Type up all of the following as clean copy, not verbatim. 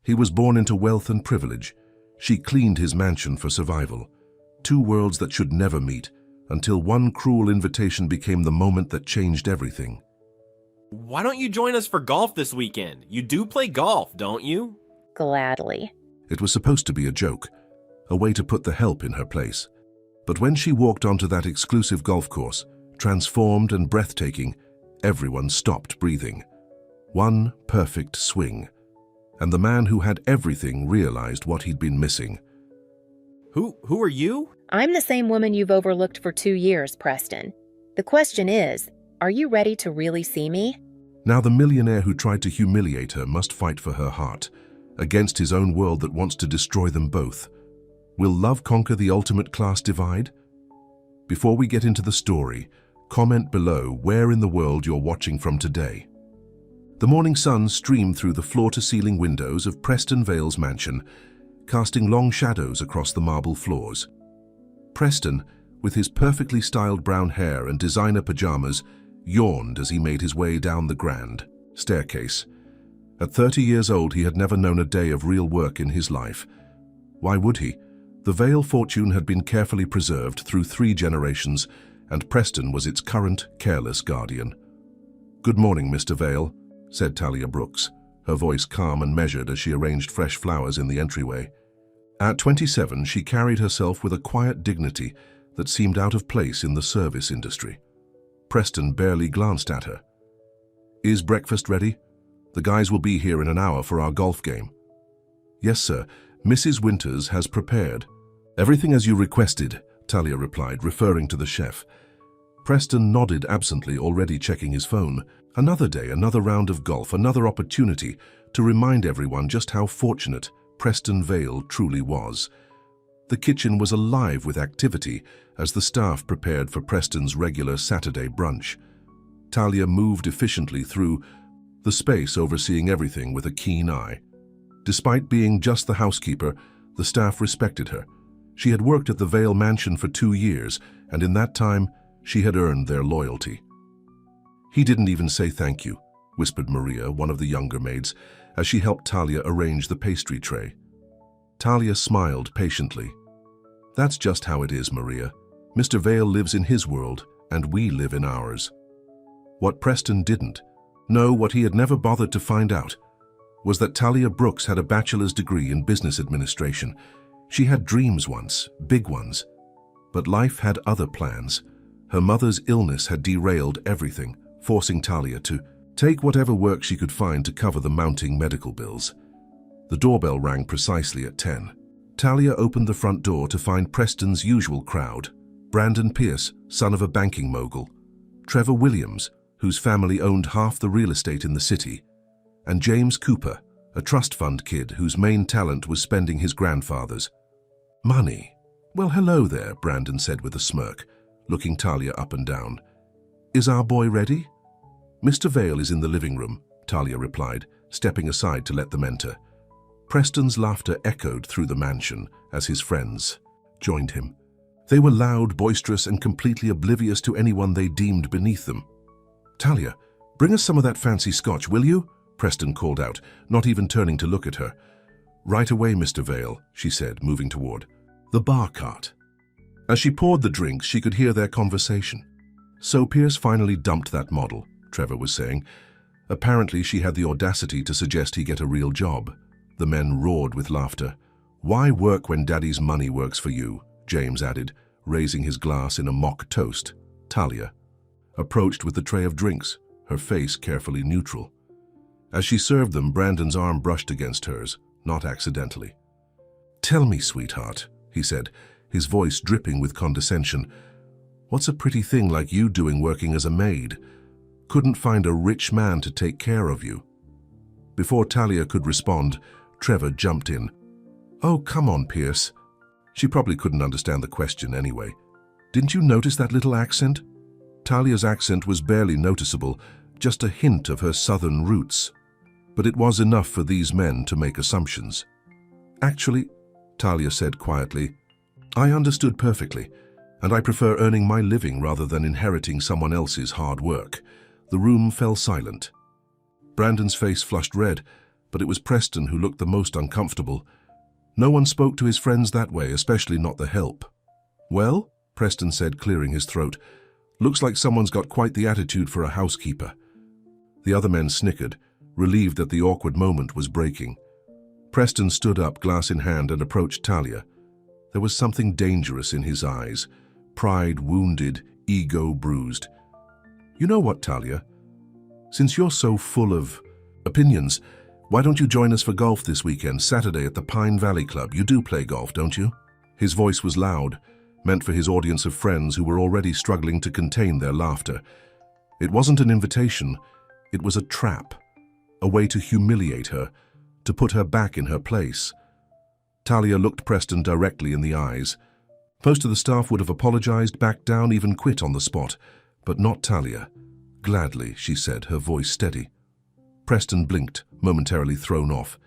He was born into wealth and privilege. She cleaned his mansion for survival. Two worlds that should never meet, until one cruel invitation became the moment that changed everything. Why don't you join us for golf this weekend? You do play golf, don't you? Gladly. It was supposed to be a joke, a way to put the help in her place. But when she walked onto that exclusive golf course, transformed and breathtaking, everyone stopped breathing. One perfect swing. And the man who had everything realized what he'd been missing. Who are you? I'm the same woman you've overlooked for 2 years, Preston. The question is, are you ready to really see me? Now the millionaire who tried to humiliate her must fight for her heart, against his own world that wants to destroy them both. Will love conquer the ultimate class divide? Before we get into the story, comment below where in the world you're watching from today. The morning sun streamed through the floor-to-ceiling windows of Preston Vale's mansion, casting long shadows across the marble floors. Preston, with his perfectly styled brown hair and designer pajamas, yawned as he made his way down the grand staircase. At 30 years old, he had never known a day of real work in his life. Why would he? The Vale fortune had been carefully preserved through 3 generations, and Preston was its current, careless guardian. "Good morning, Mr. Vale," said Talia Brooks, her voice calm and measured as she arranged fresh flowers in the entryway. At 27, she carried herself with a quiet dignity that seemed out of place in the service industry. Preston barely glanced at her. "Is breakfast ready? The guys will be here in an hour for our golf game." "Yes, sir. Mrs. Winters has prepared." "Everything as you requested," Talia replied, referring to the chef. Preston nodded absently, already checking his phone. Another day, another round of golf, another opportunity to remind everyone just how fortunate Preston Vale truly was. The kitchen was alive with activity as the staff prepared for Preston's regular Saturday brunch. Talia moved efficiently through the space, overseeing everything with a keen eye. Despite being just the housekeeper, the staff respected her. She had worked at the Vale mansion for 2 years, and in that time, she had earned their loyalty. "He didn't even say thank you," whispered Maria, one of the younger maids, as she helped Talia arrange the pastry tray. Talia smiled patiently. "That's just how it is, Maria. Mr. Vale lives in his world, and we live in ours." What Preston didn't know, what he had never bothered to find out, was that Talia Brooks had a bachelor's degree in business administration. She had dreams once, big ones. But life had other plans. Her mother's illness had derailed everything, forcing Talia to take whatever work she could find to cover the mounting medical bills. The doorbell rang precisely at 10. Talia opened the front door to find Preston's usual crowd: Brandon Pierce, son of a banking mogul; Trevor Williams, whose family owned half the real estate in the city; and James Cooper, a trust fund kid whose main talent was spending his grandfather's money. "Well, hello there," Brandon said with a smirk, looking Talia up and down. "Is our boy ready?" "Mr. Vale is in the living room," Talia replied, stepping aside to let them enter. Preston's laughter echoed through the mansion as his friends joined him. They were loud, boisterous, and completely oblivious to anyone they deemed beneath them. "Talia, bring us some of that fancy scotch, will you?" Preston called out, not even turning to look at her. "Right away, Mr. Vale," she said, moving toward the bar cart. As she poured the drinks, she could hear their conversation. "So Pierce finally dumped that model," Trevor was saying. "Apparently she had the audacity to suggest he get a real job." The men roared with laughter. "Why work when Daddy's money works for you?" James added, raising his glass in a mock toast. Talia approached with the tray of drinks, her face carefully neutral. As she served them, Brandon's arm brushed against hers, not accidentally. "Tell me, sweetheart," he said, his voice dripping with condescension, "what's a pretty thing like you doing working as a maid? Couldn't find a rich man to take care of you?" Before Talia could respond, Trevor jumped in. "Oh, come on, Pierce." She probably couldn't understand the question anyway. "Didn't you notice that little accent?" Talia's accent was barely noticeable, just a hint of her southern roots. But it was enough for these men to make assumptions. "Actually," Talia said quietly, "I understood perfectly, and I prefer earning my living rather than inheriting someone else's hard work." The room fell silent. Brandon's face flushed red, but it was Preston who looked the most uncomfortable. No one spoke to his friends that way, especially not the help. "Well," Preston said, clearing his throat, "looks like someone's got quite the attitude for a housekeeper." The other men snickered, relieved that the awkward moment was breaking. Preston stood up, glass in hand, and approached Talia. There was something dangerous in his eyes, pride wounded, ego bruised. "You know what, Talia? Since you're so full of opinions, why don't you join us for golf this weekend, Saturday at the Pine Valley Club? You do play golf, don't you?" His voice was loud, meant for his audience of friends who were already struggling to contain their laughter. It wasn't an invitation, it was a trap, a way to humiliate her, to put her back in her place. Talia looked Preston directly in the eyes. Most of the staff would have apologized, backed down, even quit on the spot, but not Talia. "Gladly," she said, her voice steady. Preston blinked, momentarily thrown off.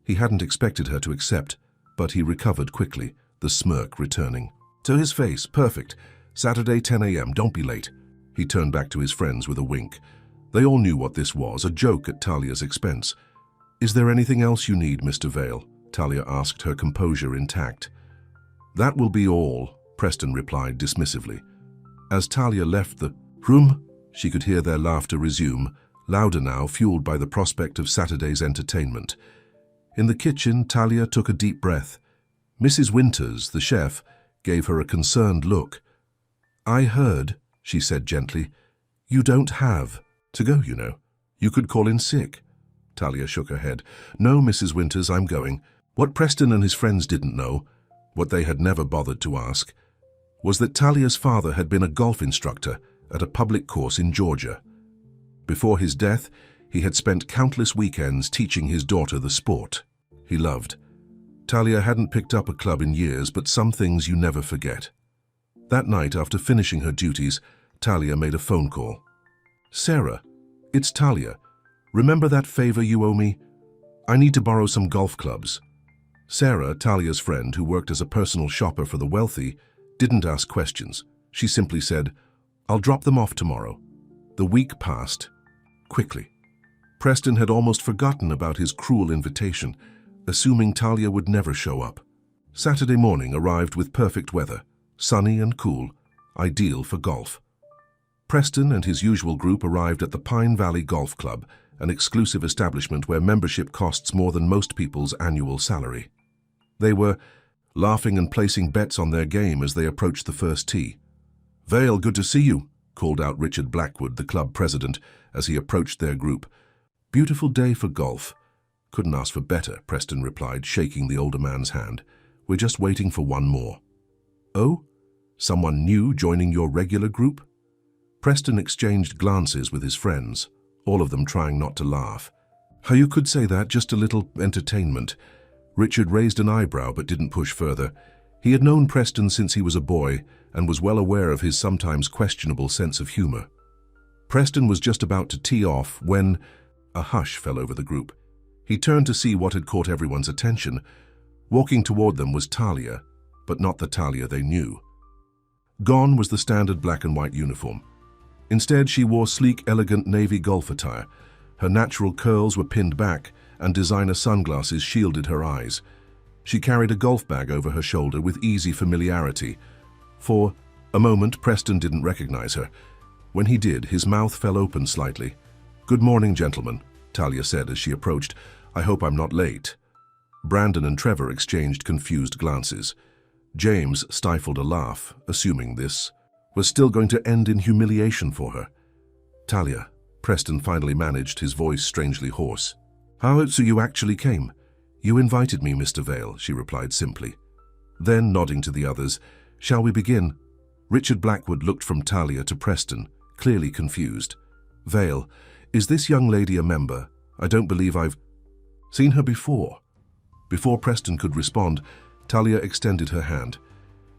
He hadn't expected her to accept, but he recovered quickly, the smirk returning. To his face, "Perfect. Saturday, 10 a.m. Don't be late." He turned back to his friends with a wink. They all knew what this was, a joke at Talia's expense. "Is there anything else you need, Mr. Vale?" Talia asked, her composure intact. "That will be all," Preston replied dismissively. As Talia left the room, she could hear their laughter resume, louder now, fueled by the prospect of Saturday's entertainment. In the kitchen, Talia took a deep breath. Mrs. Winters, the chef, gave her a concerned look. "I heard," she said gently, "you don't have to go, you know. You could call in sick." Talia shook her head. "No, Mrs. Winters, I'm going." What Preston and his friends didn't know, what they had never bothered to ask, was that Talia's father had been a golf instructor at a public course in Georgia. Before his death, he had spent countless weekends teaching his daughter the sport he loved. Talia hadn't picked up a club in years, but some things you never forget. That night, after finishing her duties, Talia made a phone call. "Sarah, it's Talia. Remember that favor you owe me? I need to borrow some golf clubs." Sarah, Talia's friend who worked as a personal shopper for the wealthy, didn't ask questions. She simply said, "I'll drop them off tomorrow." The week passed quickly. Preston had almost forgotten about his cruel invitation, assuming Talia would never show up. Saturday morning arrived with perfect weather, sunny and cool, ideal for golf. Preston and his usual group arrived at the Pine Valley Golf Club, an exclusive establishment where membership costs more than most people's annual salary. They were laughing and placing bets on their game as they approached the first tee. "Vale, good to see you," called out Richard Blackwood, the club president, as he approached their group. "Beautiful day for golf." "Couldn't ask for better," Preston replied, shaking the older man's hand. "We're just waiting for one more." "Oh? Someone new joining your regular group?" Preston exchanged glances with his friends, all of them trying not to laugh. "How you could say that, just a little entertainment." Richard raised an eyebrow but didn't push further. He had known Preston since he was a boy and was well aware of his sometimes questionable sense of humor. Preston was just about to tee off when a hush fell over the group. He turned to see what had caught everyone's attention. Walking toward them was Talia, but not the Talia they knew. Gone was the standard black and white uniform. Instead, she wore sleek, elegant navy golf attire. Her natural curls were pinned back, and designer sunglasses shielded her eyes. She carried a golf bag over her shoulder with easy familiarity. For a moment, Preston didn't recognize her. When he did, his mouth fell open slightly. "Good morning, gentlemen," Talia said as she approached. "I hope I'm not late." Brandon and Trevor exchanged confused glances. James stifled a laugh, assuming this was still going to end in humiliation for her. "Talia," Preston finally managed, his voice strangely hoarse. So you actually came?" "You invited me, Mr. Vale," she replied simply. Then, nodding to the others, "Shall we begin?" Richard Blackwood looked from Talia to Preston, clearly confused. "Vale, is this young lady a member? I don't believe I've seen her before." Before Preston could respond, Talia extended her hand.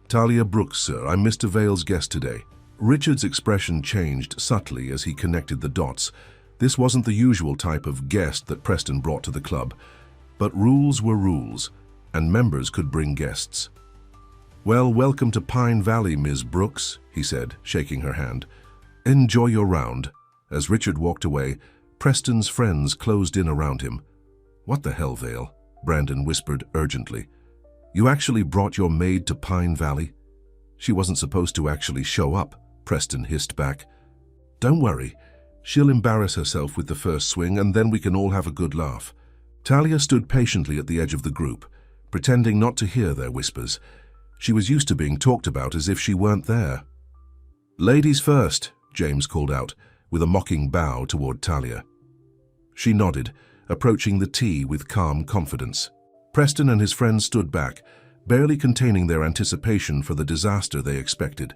"Talia Brooks, sir. I'm Mr. Vale's guest today." Richard's expression changed subtly as he connected the dots. This wasn't the usual type of guest that Preston brought to the club, but rules were rules, and members could bring guests. "Well, welcome to Pine Valley, Ms. Brooks," he said, shaking her hand. "Enjoy your round." As Richard walked away, Preston's friends closed in around him. What the hell, Vale? Brandon whispered urgently. You actually brought your maid to Pine Valley? She wasn't supposed to actually show up, Preston hissed back. Don't worry. She'll embarrass herself with the first swing and then we can all have a good laugh. Talia stood patiently at the edge of the group, pretending not to hear their whispers. She was used to being talked about as if she weren't there. Ladies first, James called out, with a mocking bow toward Talia. She nodded, approaching the tee with calm confidence. Preston and his friends stood back, barely containing their anticipation for the disaster they expected.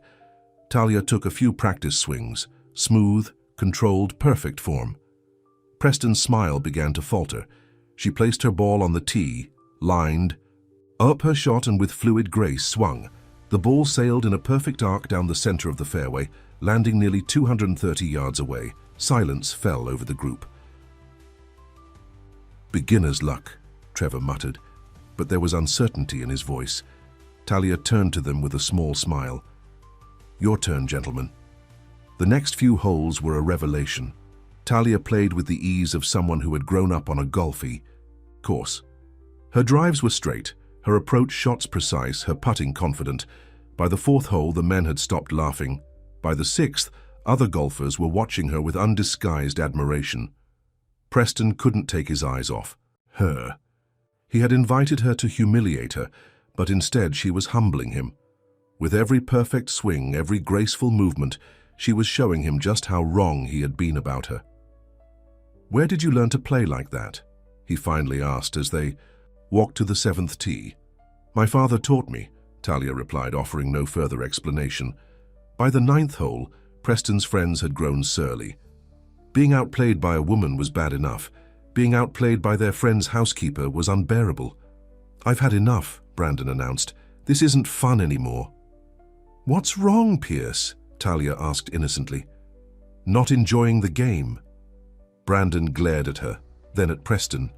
Talia took a few practice swings, smooth, controlled, perfect form. Preston's smile began to falter. She placed her ball on the tee, lined, up her shot and with fluid grace swung. The ball sailed in a perfect arc down the center of the fairway, landing nearly 230 yards away. Silence fell over the group. Beginner's luck, Trevor muttered, but there was uncertainty in his voice. Talia turned to them with a small smile. Your turn, gentlemen. The next few holes were a revelation. Talia played with the ease of someone who had grown up on a golfy course. Her drives were straight, her approach shots precise, her putting confident. By the fourth hole, the men had stopped laughing. By the sixth, other golfers were watching her with undisguised admiration. Preston couldn't take his eyes off her. He had invited her to humiliate her, but instead she was humbling him. With every perfect swing, every graceful movement, she was showing him just how wrong he had been about her. Where did you learn to play like that? He finally asked as they walked to the seventh tee. My father taught me, Talia replied, offering no further explanation. By the ninth hole, Preston's friends had grown surly. Being outplayed by a woman was bad enough. Being outplayed by their friend's housekeeper was unbearable. I've had enough, Brandon announced. This isn't fun anymore. What's wrong, Pierce? Talia asked innocently. Not enjoying the game. Brandon glared at her, then at Preston.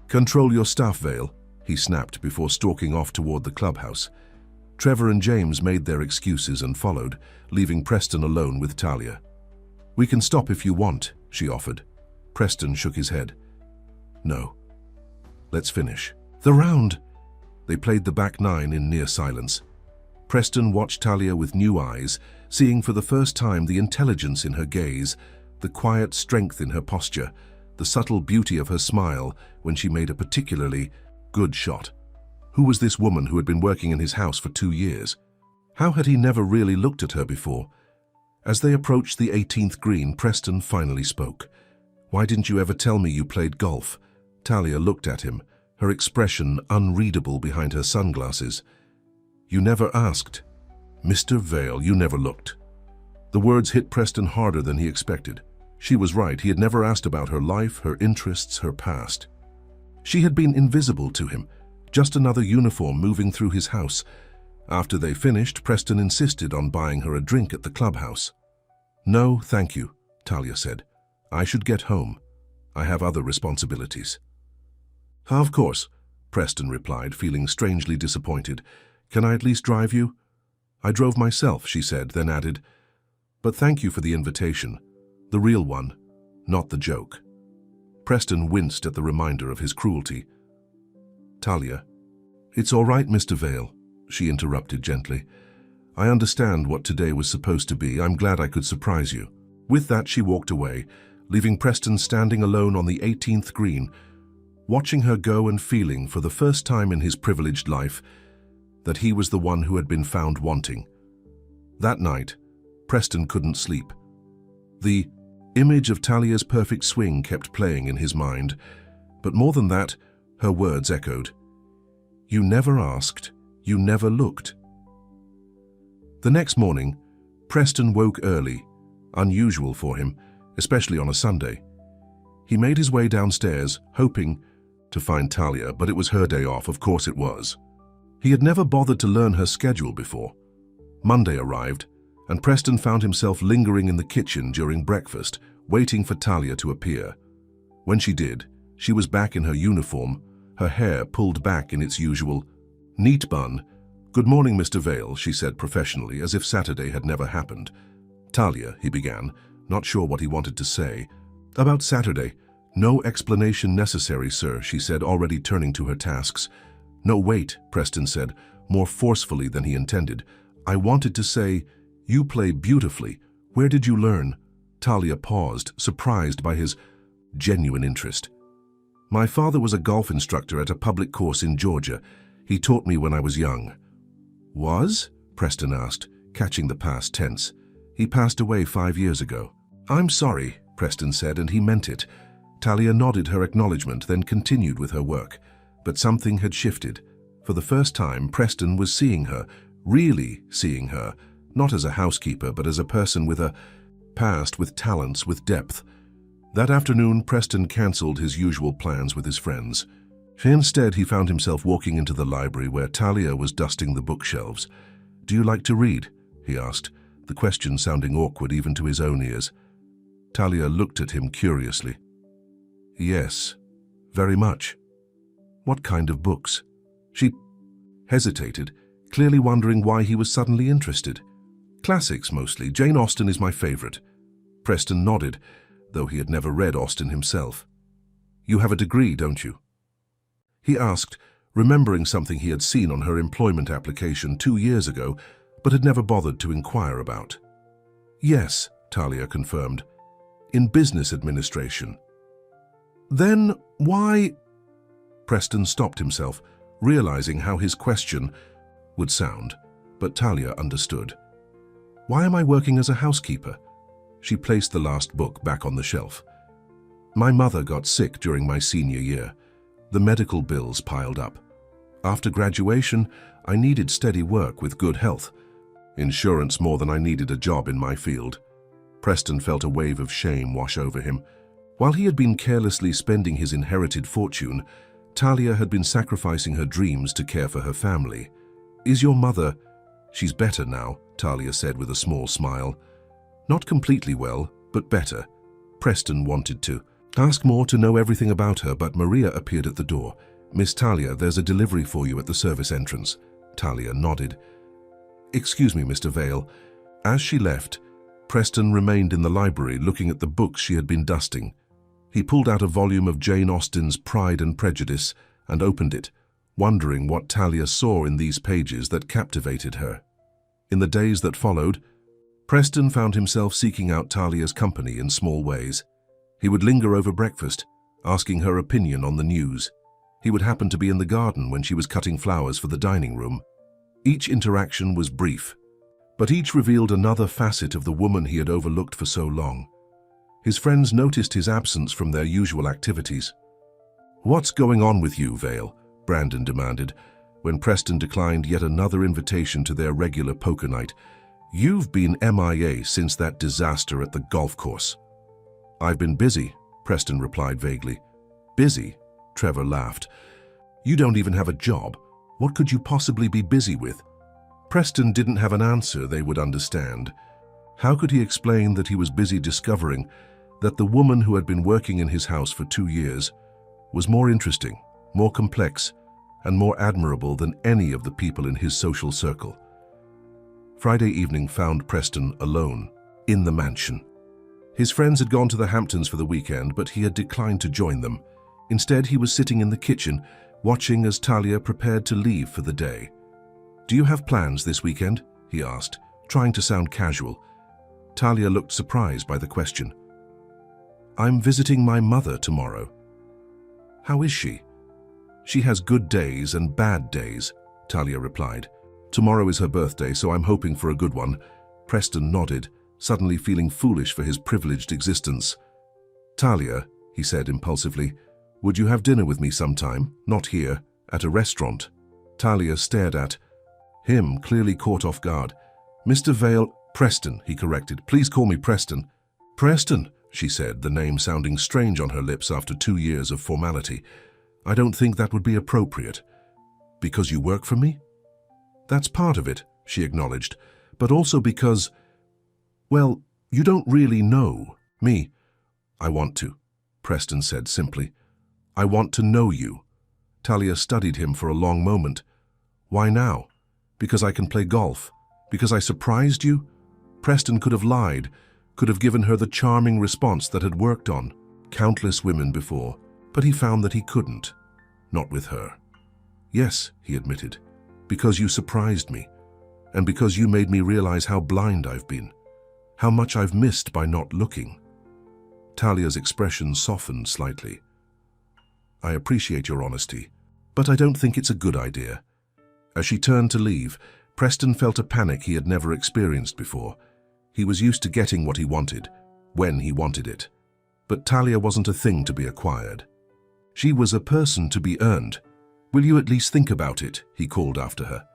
Control your stuff, Vale, he snapped before stalking off toward the clubhouse. Trevor and James made their excuses and followed, leaving Preston alone with Talia. We can stop if you want, she offered. Preston shook his head. No. Let's finish. The round! They played the back nine in near silence. Preston watched Talia with new eyes, seeing for the first time the intelligence in her gaze, the quiet strength in her posture, the subtle beauty of her smile when she made a particularly good shot. Who was this woman who had been working in his house for 2 years? How had he never really looked at her before? As they approached the 18th green, Preston finally spoke. Why didn't you ever tell me you played golf? Talia looked at him, her expression unreadable behind her sunglasses. You never asked. Mr. Vale, you never looked. The words hit Preston harder than he expected. She was right, he had never asked about her life, her interests, her past. She had been invisible to him, just another uniform moving through his house. After they finished, Preston insisted on buying her a drink at the clubhouse. No, thank you, Talia said. I should get home. I have other responsibilities. Of course, Preston replied, feeling strangely disappointed. Can I at least drive you? I drove myself, she said, then added, but thank you for the invitation. The real one, not the joke. Preston winced at the reminder of his cruelty. Talia, it's all right, Mr. Vale, she interrupted gently. I understand what today was supposed to be. I'm glad I could surprise you. With that, she walked away, leaving Preston standing alone on the 18th green, watching her go and feeling for the first time in his privileged life that he was the one who had been found wanting. That night, Preston couldn't sleep. The image of Talia's perfect swing kept playing in his mind, but more than that, her words echoed. You never asked, you never looked. The next morning, Preston woke early, unusual for him, especially on a Sunday. He made his way downstairs, hoping to find Talia, but it was her day off, of course it was. He had never bothered to learn her schedule before. Monday arrived, and Preston found himself lingering in the kitchen during breakfast, waiting for Talia to appear. When she did, she was back in her uniform, her hair pulled back in its usual neat bun. Good morning, Mr. Vale, she said professionally, as if Saturday had never happened. Talia, he began, not sure what he wanted to say. About Saturday. "No explanation necessary, sir," she said, already turning to her tasks. "No, wait," Preston said, more forcefully than he intended. "I wanted to say, you play beautifully. Where did you learn?" Talia paused, surprised by his genuine interest. "My father was a golf instructor at a public course in Georgia. He taught me when I was young." "Was?" Preston asked, catching the past tense. "He passed away 5 years ago." "I'm sorry," Preston said, and he meant it. Talia nodded her acknowledgement, then continued with her work. But something had shifted. For the first time, Preston was seeing her, really seeing her, not as a housekeeper, but as a person with a past, with talents, with depth. That afternoon, Preston cancelled his usual plans with his friends. Instead, he found himself walking into the library where Talia was dusting the bookshelves. "Do you like to read?" he asked, the question sounding awkward even to his own ears. Talia looked at him curiously. "Yes, very much." "What kind of books?" She hesitated, clearly wondering why he was suddenly interested. "Classics, mostly. Jane Austen is my favorite." Preston nodded, though he had never read Austen himself. "You have a degree, don't you?" he asked, remembering something he had seen on her employment application 2 years ago, but had never bothered to inquire about. "Yes," Talia confirmed. "In business administration." "Then why—" Preston stopped himself, realizing how his question would sound, but Talia understood. "Why am I working as a housekeeper?" She placed the last book back on the shelf. "My mother got sick during my senior year. The medical bills piled up. After graduation, I needed steady work with good health. Insurance more than I needed a job in my field." Preston felt a wave of shame wash over him. While he had been carelessly spending his inherited fortune, Talia had been sacrificing her dreams to care for her family. "Is your mother—" "She's better now," Talia said with a small smile. "Not completely well, but better." Preston wanted to ask more, to know everything about her, but Maria appeared at the door. "Miss Talia, there's a delivery for you at the service entrance." Talia nodded. "Excuse me, Mr. Vale." As she left, Preston remained in the library looking at the books she had been dusting. He pulled out a volume of Jane Austen's Pride and Prejudice and opened it, wondering what Talia saw in these pages that captivated her. In the days that followed, Preston found himself seeking out Talia's company in small ways. He would linger over breakfast, asking her opinion on the news. He would happen to be in the garden when she was cutting flowers for the dining room. Each interaction was brief, but each revealed another facet of the woman he had overlooked for so long. His friends noticed his absence from their usual activities. "What's going on with you, Vale?" Brandon demanded, when Preston declined yet another invitation to their regular poker night. "You've been MIA since that disaster at the golf course." "I've been busy," Preston replied vaguely. "Busy?" Trevor laughed. "You don't even have a job. What could you possibly be busy with?" Preston didn't have an answer they would understand. How could he explain that he was busy discovering that the woman who had been working in his house for 2 years was more interesting, more complex, and more admirable than any of the people in his social circle? Friday evening found Preston alone, in the mansion. His friends had gone to the Hamptons for the weekend, but he had declined to join them. Instead, he was sitting in the kitchen, watching as Talia prepared to leave for the day. "Do you have plans this weekend?" he asked, trying to sound casual. Talia looked surprised by the question. "I'm visiting my mother tomorrow." "How is she?" "She has good days and bad days," Talia replied. "Tomorrow is her birthday, so I'm hoping for a good one." Preston nodded, suddenly feeling foolish for his privileged existence. "Talia," he said impulsively, "would you have dinner with me sometime? Not here, at a restaurant." Talia stared at him, clearly caught off guard. "Mr. Vale—" "Preston," he corrected. "Please call me Preston." "Preston," she said, the name sounding strange on her lips after 2 years of formality. "I don't think that would be appropriate." "Because you work for me?" "That's part of it," she acknowledged, "but also because, well, you don't really know me." "I want to," Preston said simply. "I want to know you." Talia studied him for a long moment. "Why now? Because I can play golf? Because I surprised you?" Preston could have lied, could have given her the charming response that had worked on. countless women before, but he found that he couldn't. Not with her. Yes, he admitted, because you surprised me, and because you made me realize how blind I've been, how much I've missed by not looking. Talia's expression softened slightly. I appreciate your honesty, but I don't think it's a good idea. As she turned to leave, Preston felt a panic he had never experienced before. He was used to getting what he wanted, when he wanted it. But Talia wasn't a thing to be acquired. She was a person to be earned. Will you at least think about it? He called after her.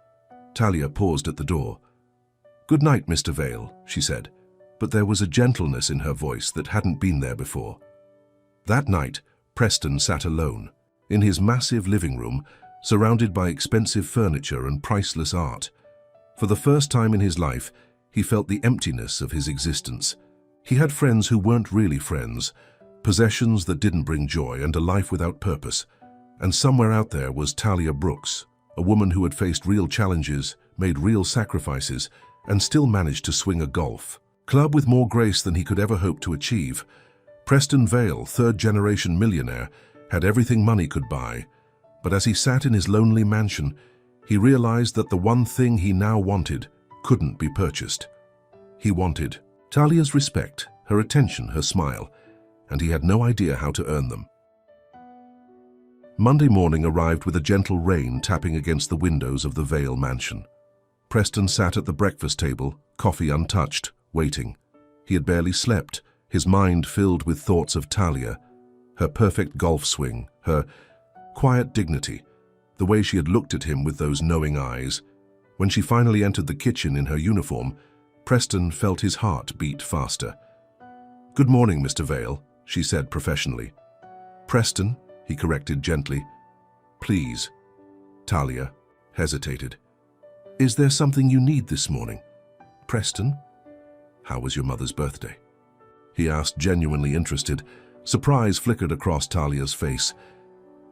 Talia paused at the door. Good night, Mr. Vale, she said, but there was a gentleness in her voice that hadn't been there before. That night, Preston sat alone, in his massive living room, surrounded by expensive furniture and priceless art. For the first time in his life, he felt the emptiness of his existence. He had friends who weren't really friends, possessions that didn't bring joy, and a life without purpose. And somewhere out there was Talia Brooks, a woman who had faced real challenges, made real sacrifices, and still managed to swing a golf club with more grace than he could ever hope to achieve. Preston Vale, third-generation millionaire, had everything money could buy, but as he sat in his lonely mansion, he realized that the one thing he now wanted couldn't be purchased. He wanted Talia's respect, her attention, her smile, and he had no idea how to earn them. Monday morning arrived with a gentle rain tapping against the windows of the Vale mansion. Preston sat at the breakfast table, coffee untouched, waiting. He had barely slept, his mind filled with thoughts of Talia, her perfect golf swing, her quiet dignity, the way she had looked at him with those knowing eyes. When she finally entered the kitchen in her uniform, Preston felt his heart beat faster. Good morning, Mr. Vale, she said professionally. Preston, he corrected gently. Please. Talia hesitated. Is there something you need this morning? Preston? How was your mother's birthday? He asked, genuinely interested. Surprise flickered across Talia's face.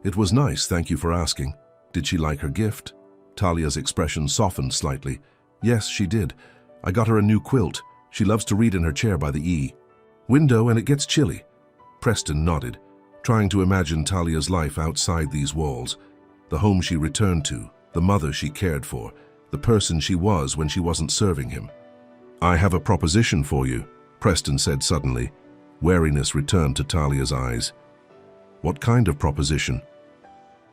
It was nice, thank you for asking. Did she like her gift? Talia's expression softened slightly. Yes, she did. I got her a new quilt. She loves to read in her chair by the window and it gets chilly. Preston nodded, trying to imagine Talia's life outside these walls, the home she returned to, the mother she cared for, the person she was when she wasn't serving him. I have a proposition for you, Preston said suddenly. Wariness returned to Talia's eyes. What kind of proposition?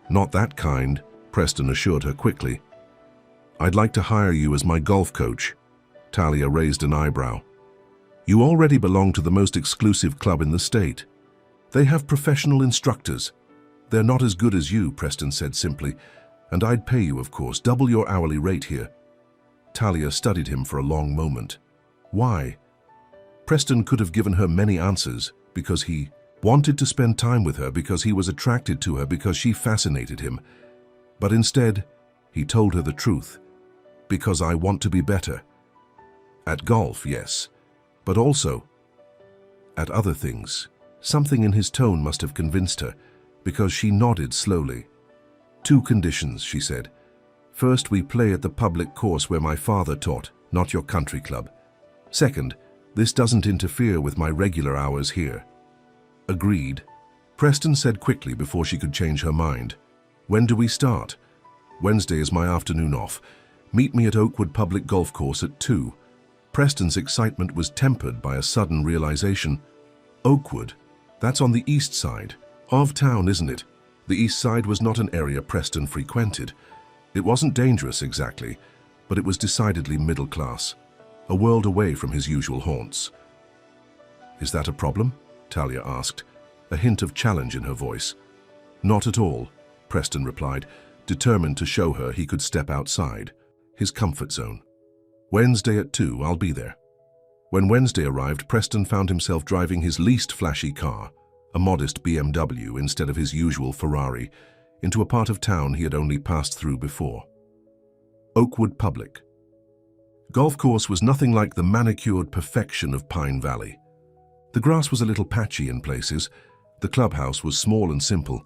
Not that kind, Preston assured her quickly. I'd like to hire you as my golf coach. Talia raised an eyebrow. You already belong to the most exclusive club in the state. They have professional instructors. They're not as good as you, Preston said simply, and I'd pay you, of course, double your hourly rate here. Talia studied him for a long moment. Why? Preston could have given her many answers, because he wanted to spend time with her, because he was attracted to her, because she fascinated him. But instead, he told her the truth. Because I want to be better. At golf, yes, but also at other things. Something in his tone must have convinced her, because she nodded slowly. 2 conditions, she said. First, we play at the public course where my father taught, not your country club. Second, this doesn't interfere with my regular hours here. Agreed, Preston said quickly before she could change her mind. When do we start? Wednesday is my afternoon off. Meet me at Oakwood Public Golf Course at 2. Preston's excitement was tempered by a sudden realization. Oakwood? That's on the east side of town, isn't it? The east side was not an area Preston frequented. It wasn't dangerous exactly, but it was decidedly middle class, a world away from his usual haunts. Is that a problem? Talia asked, a hint of challenge in her voice. Not at all, Preston replied, determined to show her he could step outside his comfort zone. Wednesday at 2, I'll be there. When Wednesday arrived, Preston found himself driving his least flashy car, a modest BMW instead of his usual Ferrari, into a part of town he had only passed through before. Oakwood Public. Golf course was nothing like the manicured perfection of Pine Valley. The grass was a little patchy in places, the clubhouse was small and simple,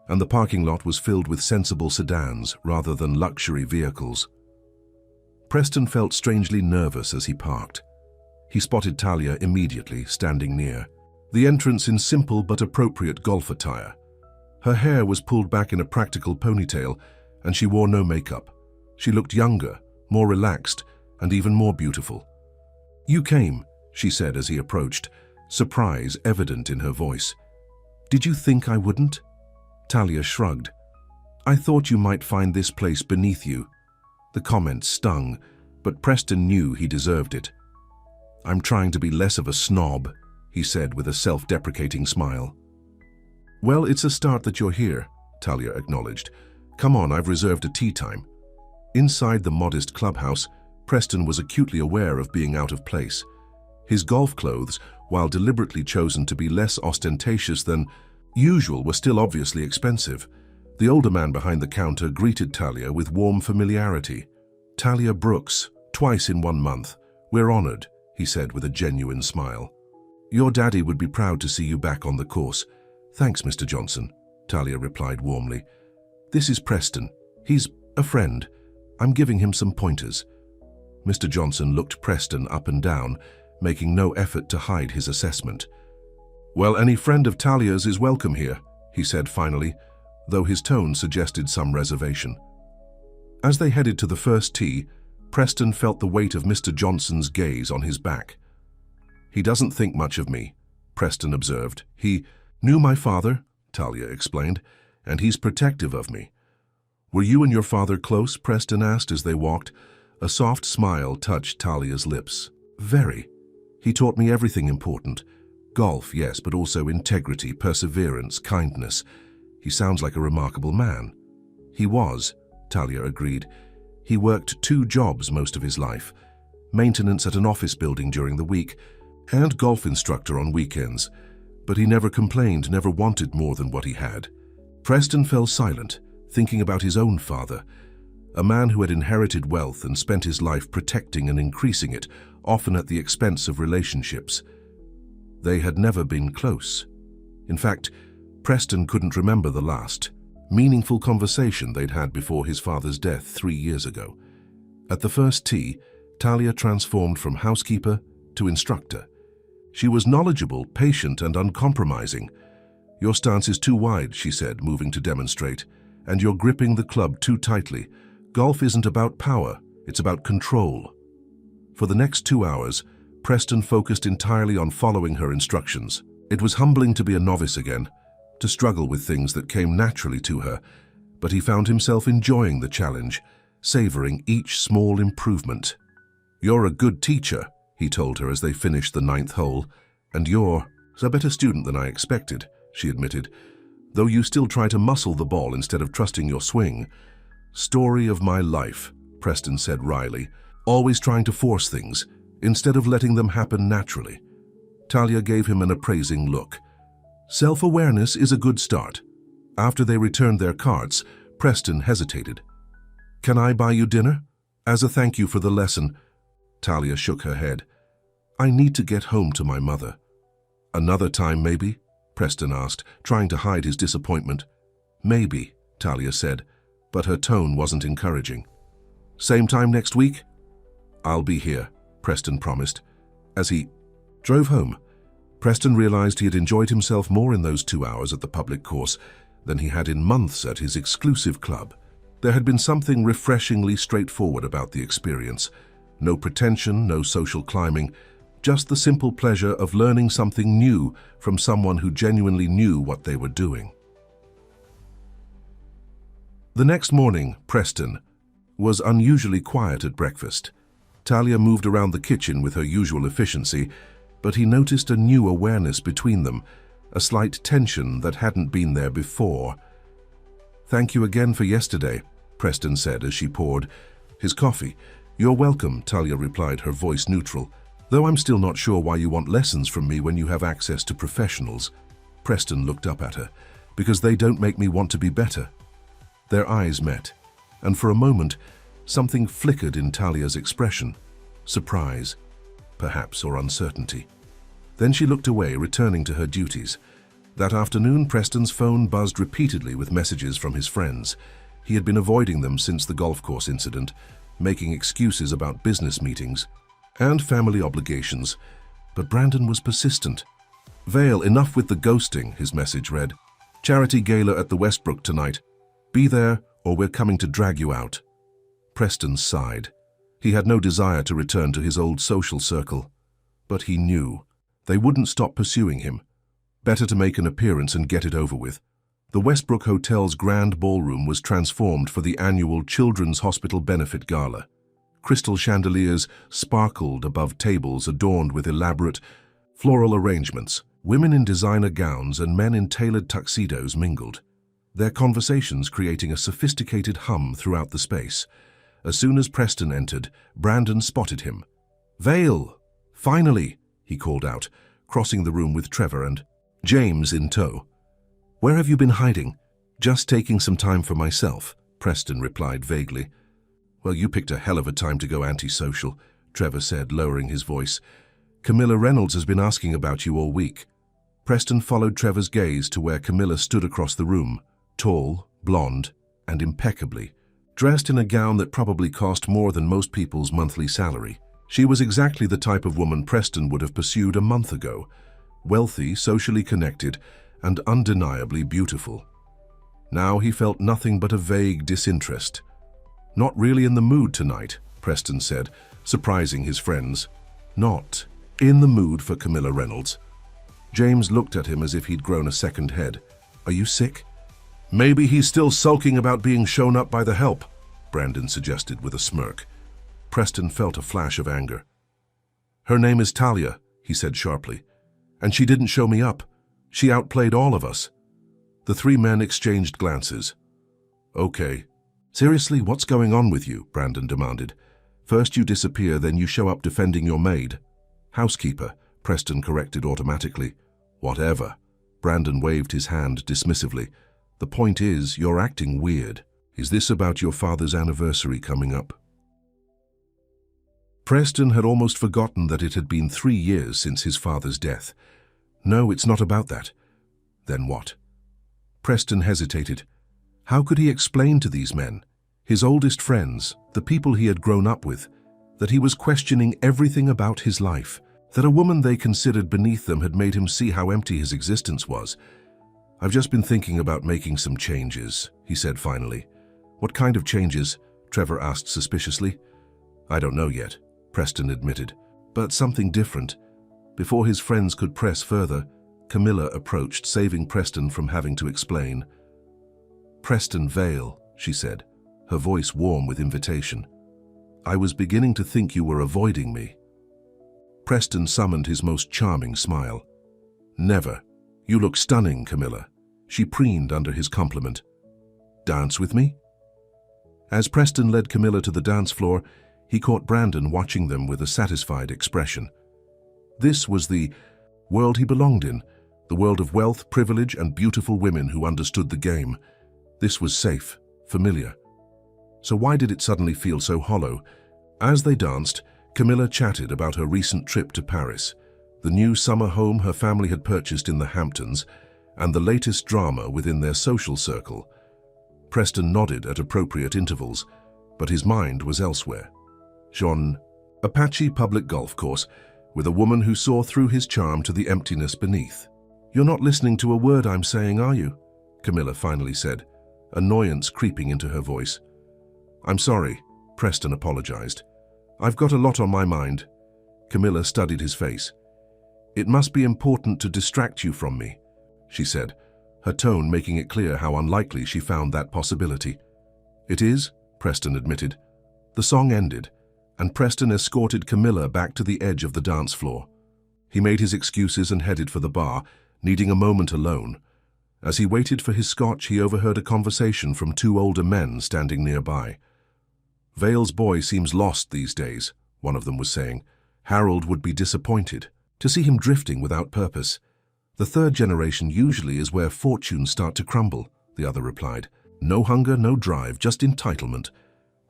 and the parking lot was filled with sensible sedans rather than luxury vehicles. Preston felt strangely nervous as he parked. He spotted Talia immediately, standing near. the entrance in simple but appropriate golf attire. Her hair was pulled back in a practical ponytail, and she wore no makeup. She looked younger, more relaxed, and even more beautiful. "You came," she said as he approached, surprise evident in her voice. "Did you think I wouldn't?" Talia shrugged. "I thought you might find this place beneath you." The comment stung, but Preston knew he deserved it. "I'm trying to be less of a snob," he said with a self-deprecating smile. "Well, it's a start that you're here," Talia acknowledged. "Come on, I've reserved a tea time." Inside the modest clubhouse, Preston was acutely aware of being out of place. His golf clothes, while deliberately chosen to be less ostentatious than usual, were still obviously expensive. The older man behind the counter greeted Talia with warm familiarity. "Talia Brooks, twice in 1 month. We're honored," he said with a genuine smile. "Your daddy would be proud to see you back on the course." "Thanks, Mr. Johnson," Talia replied warmly. "This is Preston. He's a friend. I'm giving him some pointers." Mr. Johnson looked Preston up and down, making no effort to hide his assessment. "Well, any friend of Talia's is welcome here," he said finally, though his tone suggested some reservation. As they headed to the first tee, Preston felt the weight of Mr. Johnson's gaze on his back. "He doesn't think much of me," Preston observed. "He knew my father," Talia explained, "and he's protective of me." "Were you and your father close?" Preston asked as they walked. A soft smile touched Talia's lips. "Very. He taught me everything important. Golf, yes, but also integrity, perseverance, kindness. He sounds like a remarkable man." "He was," Talia agreed. "He worked 2 jobs most of his life, maintenance at an office building during the week and golf instructor on weekends. But he never complained, never wanted more than what he had." Preston fell silent, thinking about his own father, a man who had inherited wealth and spent his life protecting and increasing it, often at the expense of relationships. They had never been close. In fact, Preston couldn't remember the last meaningful conversation they'd had before his father's death 3 years ago. At the first tee, Talia transformed from housekeeper to instructor. She was knowledgeable, patient, and uncompromising. "Your stance is too wide," she said, moving to demonstrate, "and you're gripping the club too tightly. Golf isn't about power, it's about control." For the next 2 hours, Preston focused entirely on following her instructions. It was humbling to be a novice again, to struggle with things that came naturally to her, but he found himself enjoying the challenge, savoring each small improvement. "You're a good teacher," he told her as they finished the 9th hole, "and you're a better student than I expected," she admitted, "though you still try to muscle the ball instead of trusting your swing." "Story of my life," Preston said wryly, "always trying to force things, instead of letting them happen naturally." Talia gave him an appraising look. "Self-awareness is a good start." After they returned their carts, Preston hesitated. "Can I buy you dinner? As a thank you for the lesson." Talia shook her head. "I need to get home to my mother." "Another time, maybe?" Preston asked, trying to hide his disappointment. "Maybe," Talia said, but her tone wasn't encouraging. "Same time next week?" "I'll be here," Preston promised. As he drove home, Preston realized he had enjoyed himself more in those 2 hours at the public course than he had in months at his exclusive club. There had been something refreshingly straightforward about the experience. No pretension, no social climbing, just the simple pleasure of learning something new from someone who genuinely knew what they were doing. The next morning, Preston was unusually quiet at breakfast. Talia moved around the kitchen with her usual efficiency, but he noticed a new awareness between them, a slight tension that hadn't been there before. "Thank you again for yesterday," Preston said as she poured his coffee. "You're welcome," Talia replied, her voice neutral. "Though I'm still not sure why you want lessons from me when you have access to professionals." Preston looked up at her. "Because they don't make me want to be better." Their eyes met, and for a moment, something flickered in Talia's expression. Surprise, perhaps, or uncertainty. Then she looked away, returning to her duties. That afternoon, Preston's phone buzzed repeatedly with messages from his friends. He had been avoiding them since the golf course incident, making excuses about business meetings and family obligations, but Brandon was persistent. "Vale, enough with the ghosting," his message read. "Charity gala at the Westbrook tonight. Be there or we're coming to drag you out." Preston sighed. He had no desire to return to his old social circle. But he knew they wouldn't stop pursuing him. Better to make an appearance and get it over with. The Westbrook Hotel's grand ballroom was transformed for the annual Children's Hospital Benefit Gala. Crystal chandeliers sparkled above tables adorned with elaborate floral arrangements. Women in designer gowns and men in tailored tuxedos mingled, their conversations creating a sophisticated hum throughout the space. As soon as Preston entered, Brandon spotted him. "Vale! Finally!" he called out, crossing the room with Trevor and James in tow. "Where have you been hiding?" "Just taking some time for myself," Preston replied vaguely. "Well, you picked a hell of a time to go antisocial," Trevor said, lowering his voice. "Camila Reynolds has been asking about you all week." Preston followed Trevor's gaze to where Camila stood across the room, tall, blonde, and impeccably dressed in a gown that probably cost more than most people's monthly salary. She was exactly the type of woman Preston would have pursued a month ago, wealthy, socially connected, and undeniably beautiful. Now he felt nothing but a vague disinterest. "Not really in the mood tonight," Preston said, surprising his friends. "Not in the mood for Camila Reynolds." James looked at him as if he'd grown a second head. "Are you sick?" "Maybe he's still sulking about being shown up by the help," Brandon suggested with a smirk. Preston felt a flash of anger. "Her name is Talia," he said sharply, "and she didn't show me up. She outplayed all of us." The three men exchanged glances. "Okay. Seriously, what's going on with you?" Brandon demanded. "First you disappear, then you show up defending your maid." "Housekeeper," Preston corrected automatically. "Whatever." Brandon waved his hand dismissively. "The point is, you're acting weird. Is this about your father's anniversary coming up?" Preston had almost forgotten that it had been 3 years since his father's death. "No, it's not about that." "Then what?" Preston hesitated. How could he explain to these men, his oldest friends, the people he had grown up with, that he was questioning everything about his life, that a woman they considered beneath them had made him see how empty his existence was? "I've just been thinking about making some changes," he said finally. "What kind of changes?" Trevor asked suspiciously. "I don't know yet," Preston admitted, "but something different." Before his friends could press further, Camila approached, saving Preston from having to explain. "Preston Vale," she said, her voice warm with invitation. "I was beginning to think you were avoiding me." Preston summoned his most charming smile. "Never. You look stunning, Camila." She preened under his compliment. "Dance with me?" As Preston led Camila to the dance floor, he caught Brandon watching them with a satisfied expression. This was the world he belonged in, the world of wealth, privilege, and beautiful women who understood the game. This was safe, familiar. So why did it suddenly feel so hollow? As they danced, Camila chatted about her recent trip to Paris, the new summer home her family had purchased in the Hamptons, and the latest drama within their social circle. Preston nodded at appropriate intervals, but his mind was elsewhere. Jean, a patchy public golf course, with a woman who saw through his charm to the emptiness beneath. "You're not listening to a word I'm saying, are you?" Camila finally said, annoyance creeping into her voice. "I'm sorry," Preston apologized. "I've got a lot on my mind." Camila studied his face. "It must be important to distract you from me," she said, her tone making it clear how unlikely she found that possibility. "It is," Preston admitted. The song ended, and Preston escorted Camila back to the edge of the dance floor. He made his excuses and headed for the bar, needing a moment alone. As he waited for his scotch, he overheard a conversation from 2 older men standing nearby. "Vale's boy seems lost these days," one of them was saying. "Harold would be disappointed to see him drifting without purpose." "The 3rd generation usually is where fortunes start to crumble," the other replied. "No hunger, no drive, just entitlement."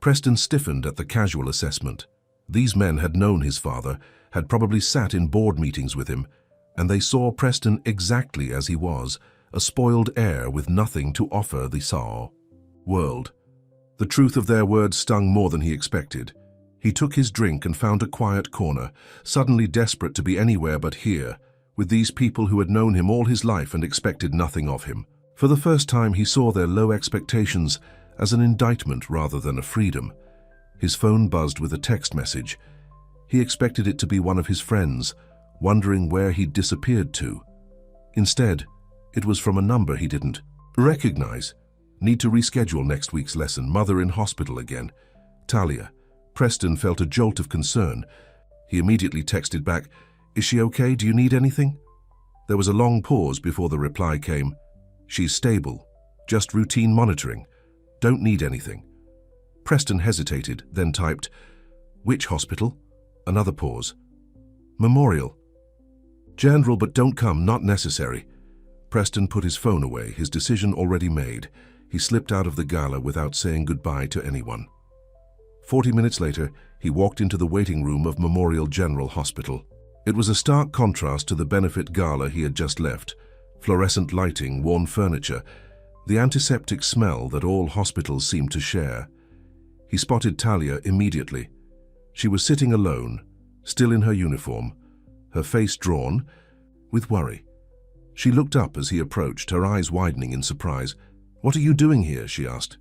Preston stiffened at the casual assessment. These men had known his father, had probably sat in board meetings with him, and they saw Preston exactly as he was, a spoiled heir with nothing to offer the Saw world. The truth of their words stung more than he expected. He took his drink and found a quiet corner, suddenly desperate to be anywhere but here, with these people who had known him all his life and expected nothing of him. For the first time, he saw their low expectations as an indictment rather than a freedom. His phone buzzed with a text message. He expected it to be one of his friends, wondering where he'd disappeared to. Instead, it was from a number he didn't recognize. Need to reschedule next week's lesson. Mother in hospital again. Talia. Preston felt a jolt of concern. He immediately texted back, "Is she okay? Do you need anything?" There was a long pause before the reply came. "She's stable. Just routine monitoring. Don't need anything." Preston hesitated, then typed, "Which hospital?" Another pause. "Memorial. General, but don't come, not necessary." Preston put his phone away, his decision already made. He slipped out of the gala without saying goodbye to anyone. 40 minutes later, he walked into the waiting room of Memorial General Hospital. It was a stark contrast to the benefit gala he had just left. Fluorescent lighting, worn furniture, the antiseptic smell that all hospitals seem to share. He spotted Talia immediately. She was sitting alone, still in her uniform, her face drawn, with worry. She looked up as he approached, her eyes widening in surprise. "What are you doing here?" she asked.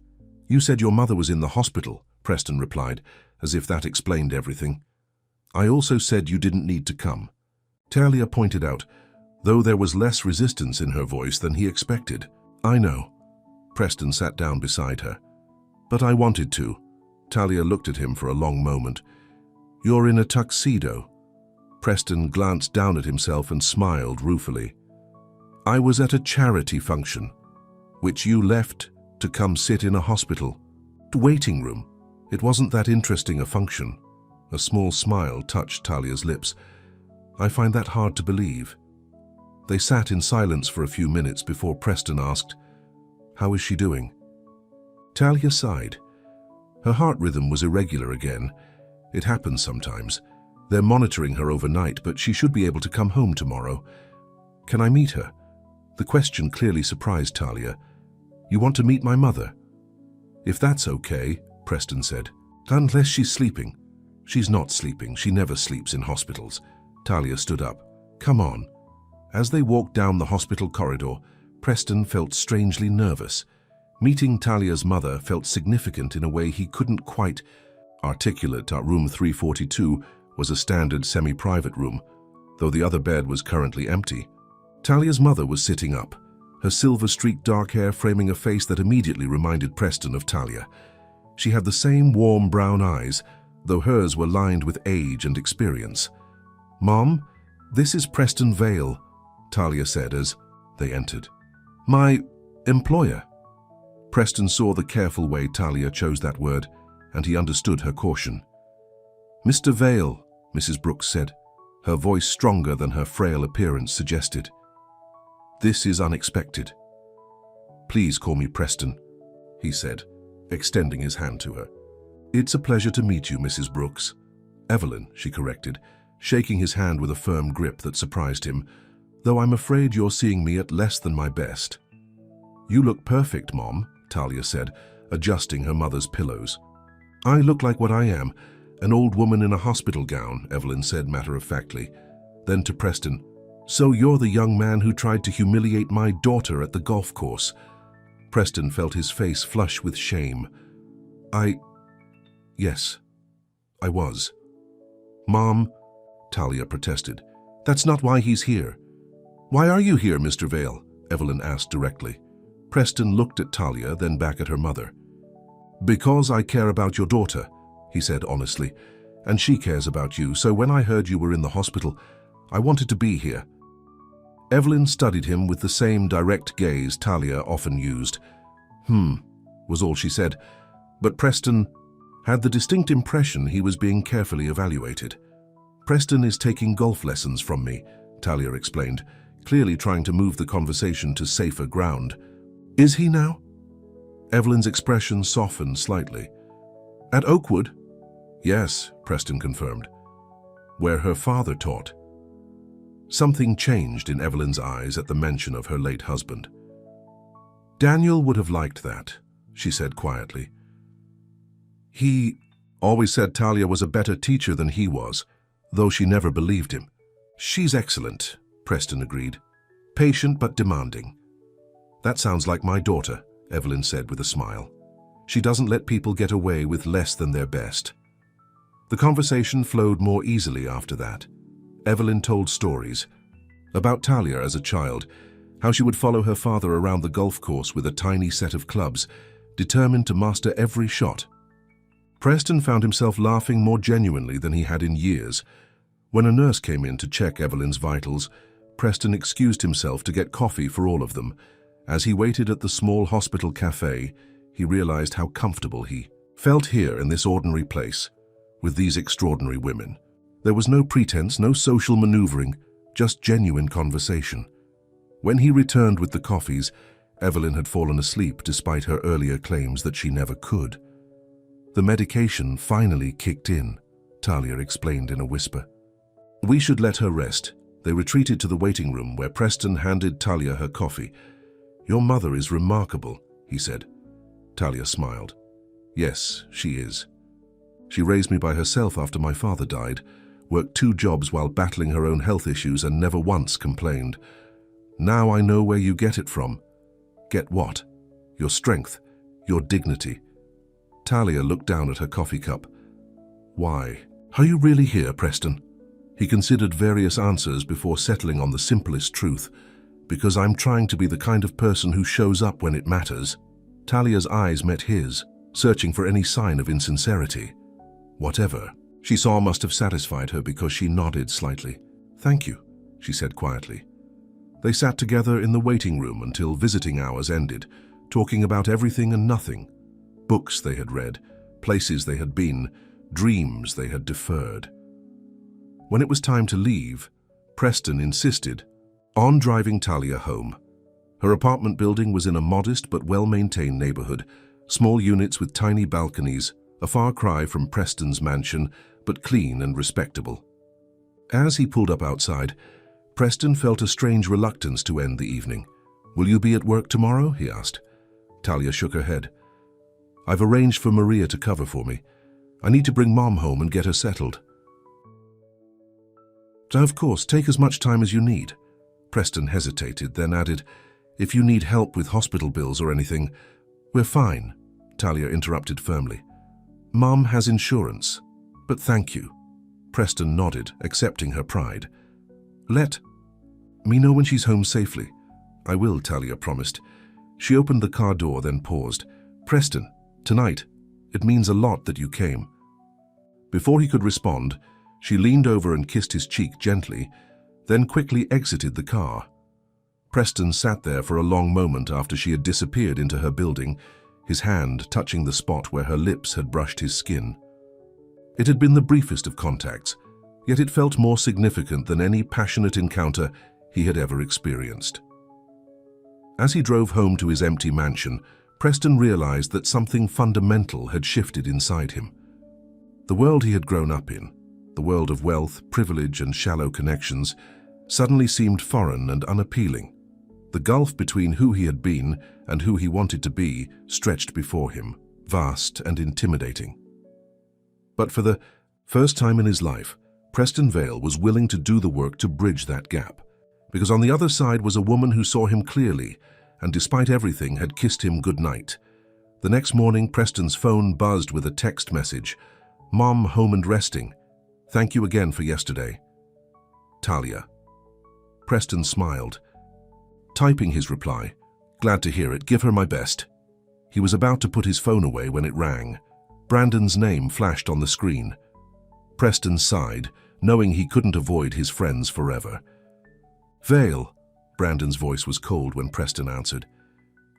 "You said your mother was in the hospital," Preston replied, as if that explained everything. "I also said you didn't need to come," Talia pointed out, though there was less resistance in her voice than he expected. "I know." Preston sat down beside her. "But I wanted to." Talia looked at him for a long moment. "You're in a tuxedo." Preston glanced down at himself and smiled ruefully. "I was at a charity function, which you left to come sit in a hospital waiting room. It wasn't that interesting a function." A small smile touched Talia's lips. "I find that hard to believe." They sat in silence for a few minutes before Preston asked, "How is she doing?" Talia sighed. Her heart rhythm was irregular again. It happens sometimes. They're monitoring her overnight, but she should be able to come home tomorrow. "Can I meet her?" The question clearly surprised Talia. "You want to meet my mother?" "If that's okay," Preston said. "Unless she's sleeping." "She's not sleeping. She never sleeps in hospitals." Talia stood up. "Come on." As they walked down the hospital corridor, Preston felt strangely nervous. Meeting Talia's mother felt significant in a way he couldn't quite articulate. Room 342 was a standard semi-private room, though the other bed was currently empty. Talia's mother was sitting up, her silver-streaked dark hair framing a face that immediately reminded Preston of Talia. She had the same warm brown eyes, though hers were lined with age and experience. "Mom, this is Preston Vale," Talia said as they entered. "My employer." Preston saw the careful way Talia chose that word, and he understood her caution. "Mr. Vale," Mrs. Brooks said, her voice stronger than her frail appearance suggested. "This is unexpected." "Please call me Preston," he said, extending his hand to her. "It's a pleasure to meet you, Mrs. Brooks." "Evelyn," she corrected, shaking his hand with a firm grip that surprised him, "though I'm afraid you're seeing me at less than my best." "You look perfect, Mom," Talia said, adjusting her mother's pillows. "I look like what I am, an old woman in a hospital gown," Evelyn said matter-of-factly. Then to Preston, "So you're the young man who tried to humiliate my daughter at the golf course." Preston felt his face flush with shame. Yes, I was." "Mom," Talia protested, "that's not why he's here." "Why are you here, Mr. Vale?" Evelyn asked directly. Preston looked at Talia, then back at her mother. "Because I care about your daughter," he said honestly, "and she cares about you, so when I heard you were in the hospital, I wanted to be here." Evelyn studied him with the same direct gaze Talia often used. Was all she said, but Preston had the distinct impression he was being carefully evaluated. "Preston is taking golf lessons from me," Talia explained, clearly trying to move the conversation to safer ground. "Is he now?" Evelyn's expression softened slightly. "At Oakwood?" "Yes," Preston confirmed. "Where her father taught." Something changed in Evelyn's eyes at the mention of her late husband. "Daniel would have liked that," she said quietly. "He always said Talia was a better teacher than he was, though she never believed him." "She's excellent," Preston agreed. Patient but demanding. That sounds like my daughter, Evelyn said with a smile. She doesn't let people get away with less than their best. The conversation flowed more easily after that. Evelyn told stories about Talia as a child, how she would follow her father around the golf course with a tiny set of clubs, determined to master every shot. Preston found himself laughing more genuinely than he had in years. When a nurse came in to check Evelyn's vitals, Preston excused himself to get coffee for all of them. As he waited at the small hospital cafe, he realized how comfortable he felt here in this ordinary place, with these extraordinary women. There was no pretense, no social maneuvering, just genuine conversation. When he returned with the coffees, Evelyn had fallen asleep despite her earlier claims that she never could. The medication finally kicked in, Talia explained in a whisper. We should let her rest. They retreated to the waiting room where Preston handed Talia her coffee. Your mother is remarkable, he said. Talia smiled. Yes, she is. She raised me by herself after my father died, worked 2 jobs while battling her own health issues and never once complained. Now I know where you get it from. Get what? Your strength, your dignity. Talia looked down at her coffee cup. Why? Are you really here, Preston? He considered various answers before settling on the simplest truth. Because I'm trying to be the kind of person who shows up when it matters. Talia's eyes met his, searching for any sign of insincerity. Whatever she saw must have satisfied her because she nodded slightly. Thank you, she said quietly. They sat together in the waiting room until visiting hours ended, talking about everything and nothing. Books they had read, places they had been, dreams they had deferred. When it was time to leave, Preston insisted on driving Talia home. Her apartment building was in a modest but well-maintained neighborhood, small units with tiny balconies, a far cry from Preston's mansion, but clean and respectable. As he pulled up outside, Preston felt a strange reluctance to end the evening. Will you be at work tomorrow? He asked. Talia shook her head. I've arranged for Maria to cover for me. I need to bring Mom home and get her settled. So of course, take as much time as you need. Preston hesitated, then added, if you need help with hospital bills or anything, we're fine, Talia interrupted firmly. Mom has insurance, but thank you. Preston nodded, accepting her pride. Let me know when she's home safely. I will, Talia promised. She opened the car door, then paused. Preston, tonight, it means a lot that you came. Before he could respond, she leaned over and kissed his cheek gently, then quickly exited the car. Preston sat there for a long moment after she had disappeared into her building, his hand touching the spot where her lips had brushed his skin. It had been the briefest of contacts, yet it felt more significant than any passionate encounter he had ever experienced. As he drove home to his empty mansion, Preston realized that something fundamental had shifted inside him. The world he had grown up in, the world of wealth, privilege, and shallow connections, suddenly seemed foreign and unappealing. The gulf between who he had been and who he wanted to be stretched before him, vast and intimidating. But for the first time in his life, Preston Vale was willing to do the work to bridge that gap, because on the other side was a woman who saw him clearly and despite everything had kissed him goodnight. The next morning, Preston's phone buzzed with a text message. Mom, home and resting. Thank you again for yesterday. Talia. Preston smiled, typing his reply. Glad to hear it. Give her my best. He was about to put his phone away when it rang. Brandon's name flashed on the screen. Preston sighed, knowing he couldn't avoid his friends forever. Vale. Brandon's voice was cold when Preston answered.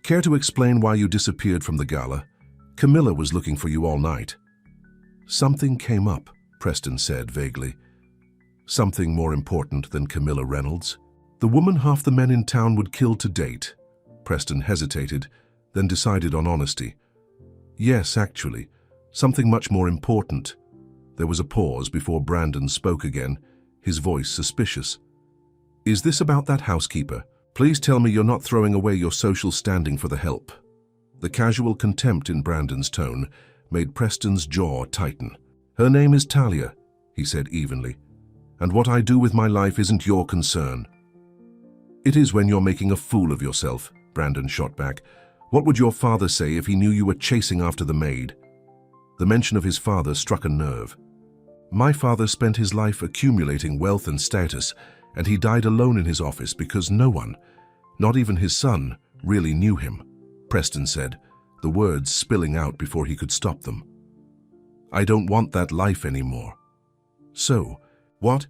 Care to explain why you disappeared from the gala? Camila was looking for you all night. Something came up, Preston said vaguely. Something more important than Camila Reynolds? The woman half the men in town would kill to date. Preston hesitated, then decided on honesty. Yes, actually, something much more important. There was a pause before Brandon spoke again, his voice suspicious. Is this about that housekeeper? Please tell me you're not throwing away your social standing for the help. The casual contempt in Brandon's tone made Preston's jaw tighten. Her name is Talia, he said evenly, and what I do with my life isn't your concern. It is when you're making a fool of yourself, Brandon shot back. What would your father say if he knew you were chasing after the maid? The mention of his father struck a nerve. My father spent his life accumulating wealth and status, and he died alone in his office because no one, not even his son, really knew him, Preston said, the words spilling out before he could stop them. I don't want that life anymore. So, what?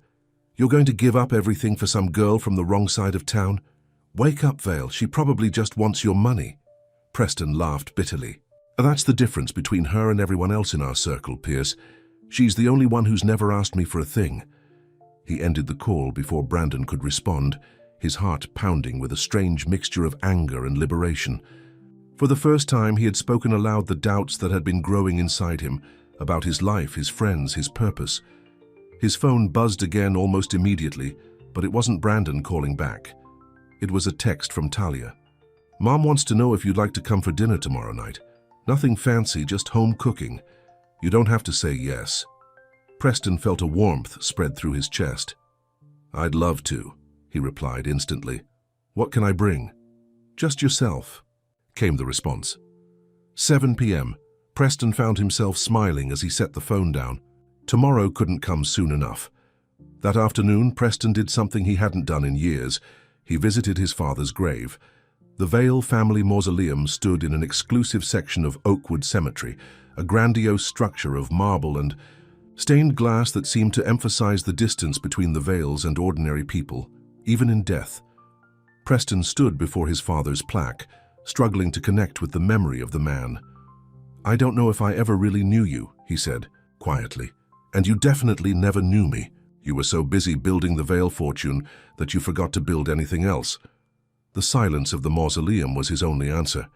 You're going to give up everything for some girl from the wrong side of town? Wake up, Vale, she probably just wants your money. Preston laughed bitterly. That's the difference between her and everyone else in our circle, Pierce. She's the only one who's never asked me for a thing. He ended the call before Brandon could respond, his heart pounding with a strange mixture of anger and liberation. For the first time, he had spoken aloud the doubts that had been growing inside him about his life, his friends, his purpose. His phone buzzed again almost immediately, but it wasn't Brandon calling back. It was a text from Talia. Mom wants to know if you'd like to come for dinner tomorrow night. Nothing fancy, just home cooking. You don't have to say yes. Preston felt a warmth spread through his chest. I'd love to, he replied instantly. What can I bring? Just yourself, came the response. 7 p.m. Preston found himself smiling as he set the phone down. Tomorrow couldn't come soon enough. That afternoon, Preston did something he hadn't done in years. He visited his father's grave. The Vale family mausoleum stood in an exclusive section of Oakwood Cemetery, a grandiose structure of marble and stained glass that seemed to emphasize the distance between the Vales and ordinary people, even in death. Preston stood before his father's plaque, struggling to connect with the memory of the man. I don't know if I ever really knew you, he said, quietly. And you definitely never knew me. You were so busy building the Vale fortune that you forgot to build anything else. The silence of the mausoleum was his only answer.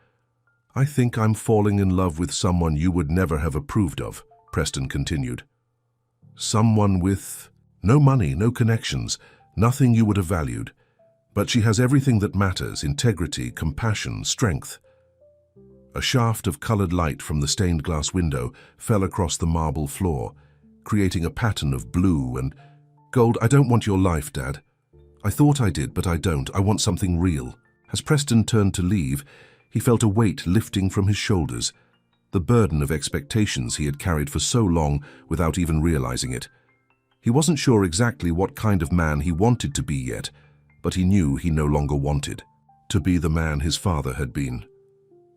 I think I'm falling in love with someone you would never have approved of, Preston continued. Someone with no money, no connections, nothing you would have valued. But she has everything that matters: integrity, compassion, strength. A shaft of colored light from the stained glass window fell across the marble floor, creating a pattern of blue and gold. I don't want your life, Dad. I thought I did, but I don't. I want something real. As Preston turned to leave, he felt a weight lifting from his shoulders, the burden of expectations he had carried for so long without even realizing it. He wasn't sure exactly what kind of man he wanted to be yet, but he knew he no longer wanted to be the man his father had been.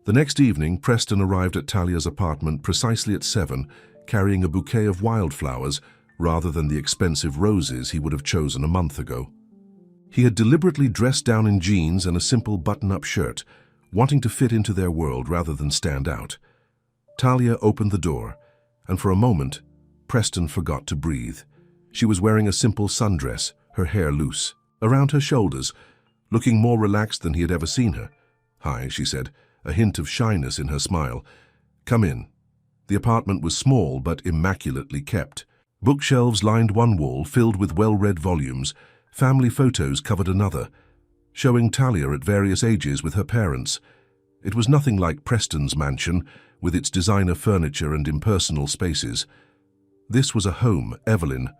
The next evening, Preston arrived at Talia's apartment precisely at 7, carrying a bouquet of wildflowers rather than the expensive roses he would have chosen a month ago. He had deliberately dressed down in jeans and a simple button-up shirt, wanting to fit into their world rather than stand out. Talia opened the door, and for a moment, Preston forgot to breathe. She was wearing a simple sundress, her hair loose, around her shoulders, looking more relaxed than he had ever seen her. Hi, she said, a hint of shyness in her smile. Come in. The apartment was small but immaculately kept. Bookshelves lined one wall filled with well-read volumes. Family photos covered another, showing Talia at various ages with her parents. It was nothing like Preston's mansion, with its designer furniture and impersonal spaces. This was a home, Evelyn.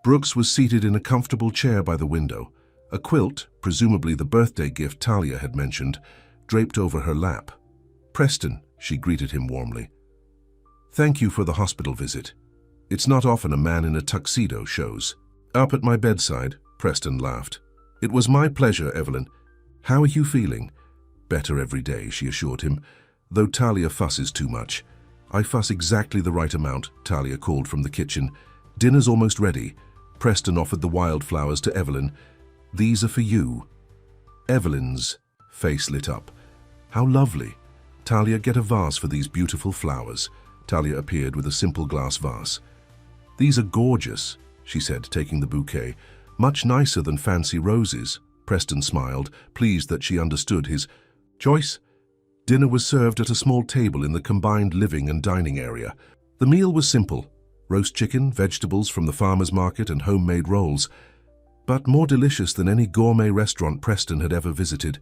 Brooks was seated in a comfortable chair by the window, a quilt, presumably the birthday gift Talia had mentioned, draped over her lap. Preston, she greeted him warmly. Thank you for the hospital visit. It's not often a man in a tuxedo shows. Up at my bedside, Preston laughed. It was my pleasure, Evelyn. How are you feeling? Better every day, she assured him, though Talia fusses too much. I fuss exactly the right amount, Talia called from the kitchen. Dinner's almost ready. Preston offered the wildflowers to Evelyn. These are for you. Evelyn's face lit up. How lovely. Talia, get a vase for these beautiful flowers. Talia appeared with a simple glass vase. These are gorgeous, she said, taking the bouquet. Much nicer than fancy roses. Preston smiled, pleased that she understood his choice. Dinner was served at a small table in the combined living and dining area. The meal was simple: roast chicken, vegetables from the farmer's market, and homemade rolls, but more delicious than any gourmet restaurant Preston had ever visited.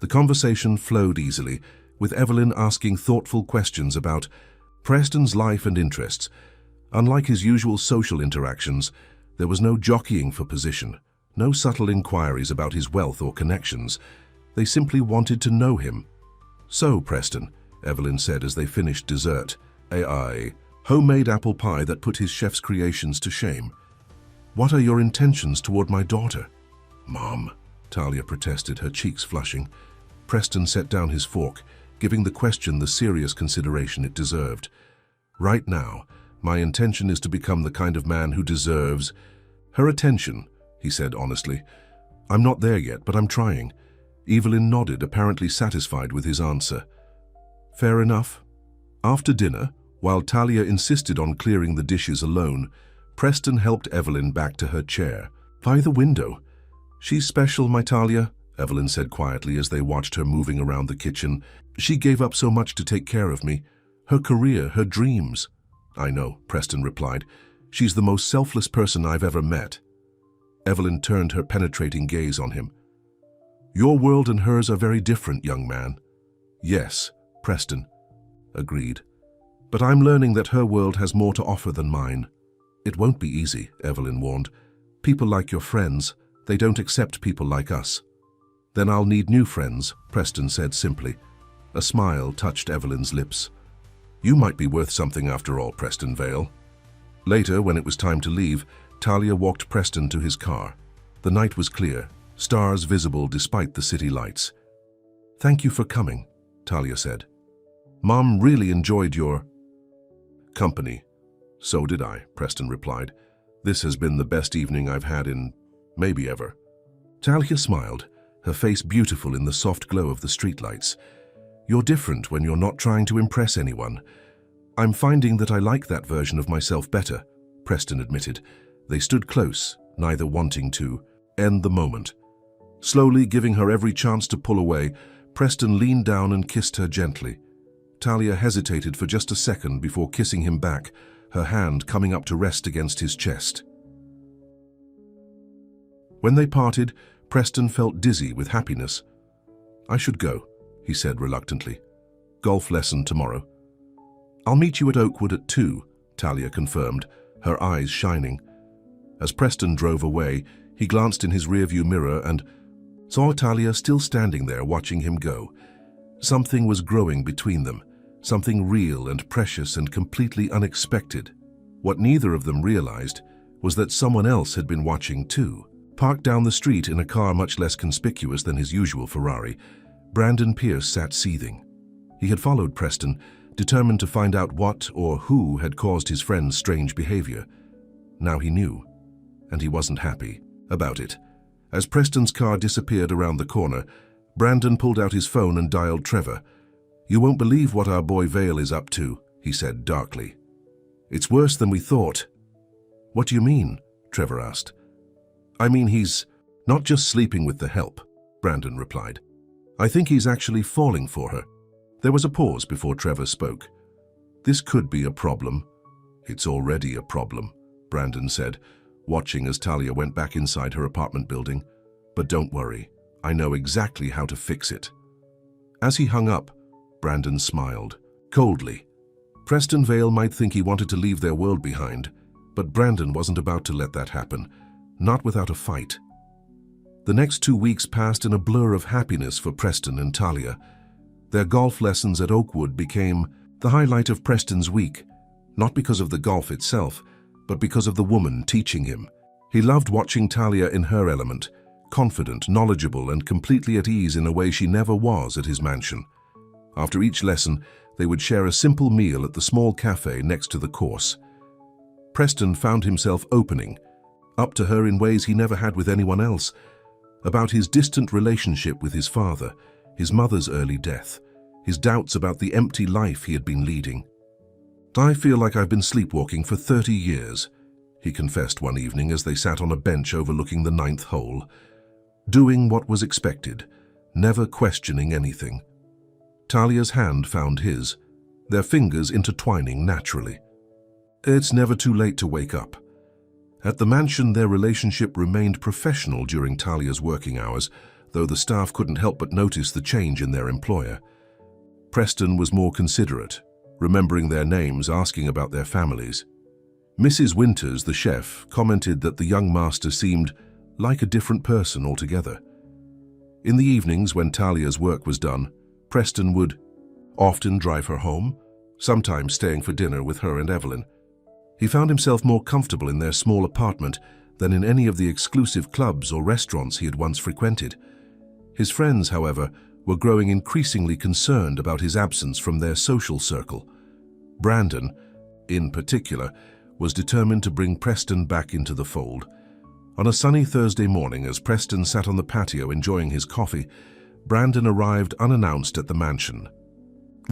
The conversation flowed easily, with Evelyn asking thoughtful questions about Preston's life and interests. Unlike his usual social interactions, there was no jockeying for position, No subtle inquiries about his wealth or connections. They simply wanted to know him. "So, Preston," Evelyn said as they finished dessert, a homemade apple pie that put his chef's creations to shame. "What are your intentions toward my daughter?" "Mom," Talia protested, her cheeks flushing. Preston set down his fork, giving the question the serious consideration it deserved. "Right now, my intention is to become the kind of man who deserves her attention," he said honestly. "I'm not there yet, but I'm trying." Evelyn nodded, apparently satisfied with his answer. "Fair enough." After dinner, while Talia insisted on clearing the dishes alone, Preston helped Evelyn back to her chair. "By the window." "She's special, my Talia," Evelyn said quietly as they watched her moving around the kitchen. "She gave up so much to take care of me. Her career, her dreams." "I know," Preston replied. "She's the most selfless person I've ever met." Evelyn turned her penetrating gaze on him. "Your world and hers are very different, young man." "Yes," Preston agreed. "But I'm learning that her world has more to offer than mine." "It won't be easy," Evelyn warned. "People like your friends, they don't accept people like us." "Then I'll need new friends," Preston said simply. A smile touched Evelyn's lips. "You might be worth something after all, Preston Vale." Later, when it was time to leave, Talia walked Preston to his car. The night was clear, stars visible despite the city lights. "Thank you for coming," Talia said. "Mom really enjoyed your company." "So did I," Preston replied. "This has been the best evening I've had in maybe ever." Talia smiled, her face beautiful in the soft glow of the streetlights. "You're different when you're not trying to impress anyone." "I'm finding that I like that version of myself better," Preston admitted. They stood close, neither wanting to end the moment. Slowly giving her every chance to pull away, Preston leaned down and kissed her gently. Talia hesitated for just a second before kissing him back, her hand coming up to rest against his chest. When they parted, Preston felt dizzy with happiness. "I should go," he said reluctantly. "Golf lesson tomorrow." "I'll meet you at Oakwood at 2, Talia confirmed, her eyes shining. As Preston drove away, he glanced in his rearview mirror and saw Talia still standing there watching him go. Something was growing between them, something real and precious and completely unexpected. What neither of them realized was that someone else had been watching too. Parked down the street in a car much less conspicuous than his usual Ferrari, Brandon Pierce sat seething. He had followed Preston, determined to find out what or who had caused his friend's strange behavior. Now he knew, and he wasn't happy about it. As Preston's car disappeared around the corner, Brandon pulled out his phone and dialed Trevor. "You won't believe what our boy Vale is up to," he said darkly. "It's worse than we thought." "What do you mean?" Trevor asked. "I mean he's not just sleeping with the help," Brandon replied. "I think he's actually falling for her." There was a pause before Trevor spoke. "This could be a problem." "It's already a problem," Brandon said, watching as Talia went back inside her apartment building. "But don't worry, I know exactly how to fix it." As he hung up, Brandon smiled, coldly. Preston Vale might think he wanted to leave their world behind, but Brandon wasn't about to let that happen, not without a fight. The next 2 weeks passed in a blur of happiness for Preston and Talia. Their golf lessons at Oakwood became the highlight of Preston's week, not because of the golf itself, but because of the woman teaching him. He loved watching Talia in her element, confident, knowledgeable, and completely at ease in a way she never was at his mansion. After each lesson, they would share a simple meal at the small cafe next to the course. Preston found himself opening up to her in ways he never had with anyone else, about his distant relationship with his father, his mother's early death, his doubts about the empty life he had been leading. "I feel like I've been sleepwalking for 30 years, he confessed one evening as they sat on a bench overlooking the 9th hole, doing what was expected, never questioning anything. Talia's hand found his, their fingers intertwining naturally. It's never too late to wake up. At the mansion, their relationship remained professional during Talia's working hours, though the staff couldn't help but notice the change in their employer. Preston was more considerate, remembering their names, asking about their families. Mrs. Winters, the chef, commented that the young master seemed like a different person altogether. In the evenings, when Talia's work was done, Preston would often drive her home, sometimes staying for dinner with her and Evelyn. He found himself more comfortable in their small apartment than in any of the exclusive clubs or restaurants he had once frequented. His friends, however, were growing increasingly concerned about his absence from their social circle. Brandon, in particular, was determined to bring Preston back into the fold. On a sunny Thursday morning, as Preston sat on the patio enjoying his coffee, Brandon arrived unannounced at the mansion.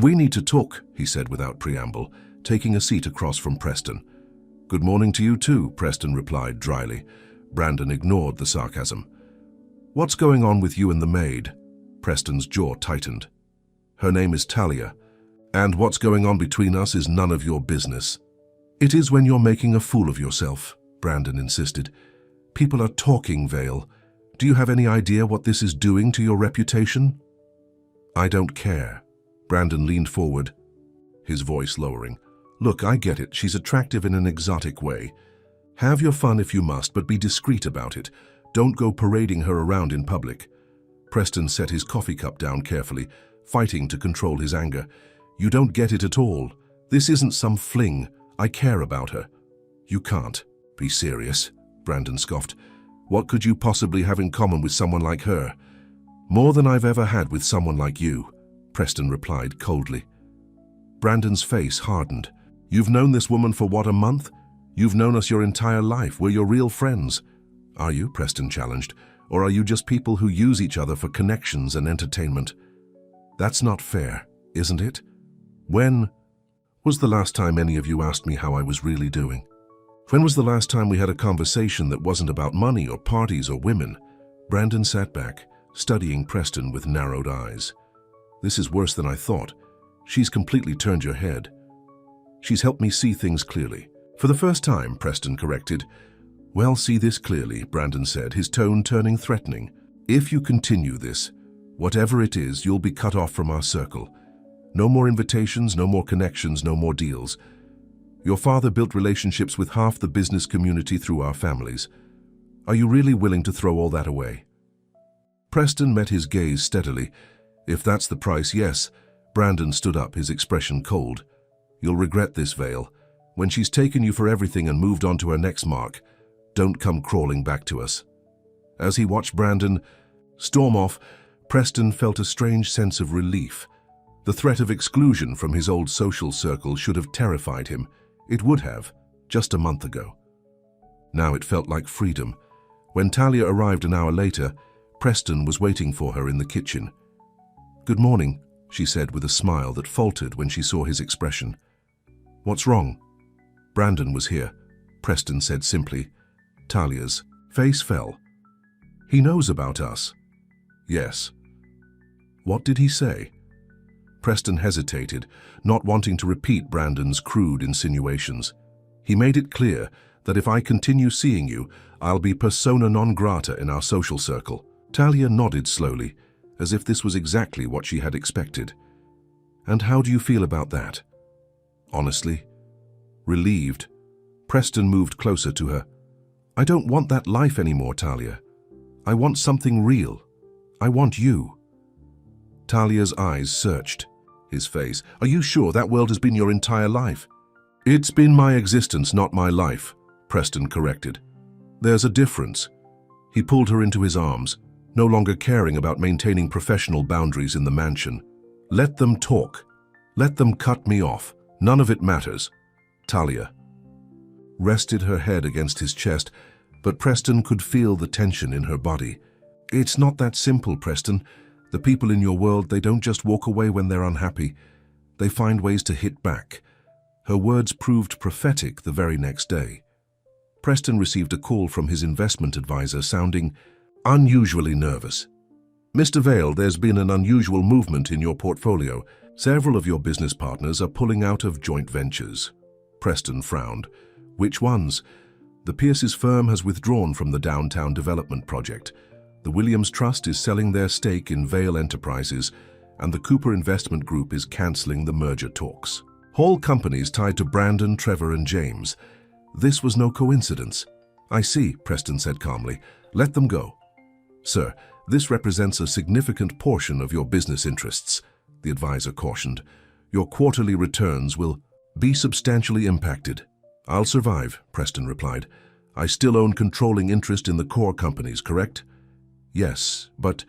"We need to talk," he said without preamble, taking a seat across from Preston. "Good morning to you too," Preston replied dryly. Brandon ignored the sarcasm. "What's going on with you and the maid?" Preston's jaw tightened. "Her name is Talia, and what's going on between us is none of your business." "It is when you're making a fool of yourself," Brandon insisted. "People are talking, Vale. Do you have any idea what this is doing to your reputation?" "I don't care." Brandon leaned forward, his voice lowering. "Look, I get it. She's attractive in an exotic way. Have your fun if you must, but be discreet about it. Don't go parading her around in public." Preston set his coffee cup down carefully, fighting to control his anger. "You don't get it at all. This isn't some fling. I care about her." "You can't. Be serious," Brandon scoffed. "What could you possibly have in common with someone like her?" "More than I've ever had with someone like you," Preston replied coldly. Brandon's face hardened. "You've known this woman for what, a month? You've known us your entire life. We're your real friends." "Are you?" Preston challenged. "Or are you just people who use each other for connections and entertainment?" "That's not fair, isn't it? When was the last time any of you asked me how I was really doing? When was the last time we had a conversation that wasn't about money or parties or women?" Brandon sat back, studying Preston with narrowed eyes. "This is worse than I thought. She's completely turned your head." "She's helped me see things clearly." "For the first time," Preston corrected. "Well, see this clearly," Brandon said, his tone turning threatening. "If you continue this, whatever it is, you'll be cut off from our circle. No more invitations, no more connections, no more deals. Your father built relationships with half the business community through our families. Are you really willing to throw all that away?" Preston met his gaze steadily. "If that's the price, yes." Brandon stood up, his expression cold. "You'll regret this, Vale. When she's taken you for everything and moved on to her next mark, don't come crawling back to us." As he watched Brandon storm off, Preston felt a strange sense of relief. The threat of exclusion from his old social circle should have terrified him. It would have, just a month ago. Now it felt like freedom. When Talia arrived an hour later, Preston was waiting for her in the kitchen. "Good morning," she said with a smile that faltered when she saw his expression. "What's wrong?" "Brandon was here," Preston said simply. Talia's face fell. "He knows about us." "Yes." "What did he say?" Preston hesitated, not wanting to repeat Brandon's crude insinuations. "He made it clear that if I continue seeing you, I'll be persona non grata in our social circle." Talia nodded slowly, as if this was exactly what she had expected. "And how do you feel about that?" "Honestly, relieved." Preston moved closer to her. "I don't want that life anymore, Talia. I want something real. I want you." Talia's eyes searched his face. "Are you sure that world has been your entire life?" "It's been my existence, not my life," Preston corrected. "There's a difference." He pulled her into his arms, no longer caring about maintaining professional boundaries in the mansion. "Let them talk. Let them cut me off. None of it matters." Talia rested her head against his chest, but Preston could feel the tension in her body. "It's not that simple, Preston. The people in your world, they don't just walk away when they're unhappy. They find ways to hit back." Her words proved prophetic the very next day. Preston received a call from his investment advisor sounding unusually nervous. "Mr. Vale, there's been an unusual movement in your portfolio. Several of your business partners are pulling out of joint ventures." Preston frowned. "Which ones?" "The Pierce's firm has withdrawn from the downtown development project. The Williams Trust is selling their stake in Vale Enterprises, and the Cooper Investment Group is cancelling the merger talks. All companies tied to Brandon, Trevor, and James. This was no coincidence." "I see," Preston said calmly. Let them go. Sir, this represents a significant portion of your business interests, the advisor cautioned. Your quarterly returns will be substantially impacted. I'll survive, Preston replied. I still own controlling interest in the core companies, correct? Yes, but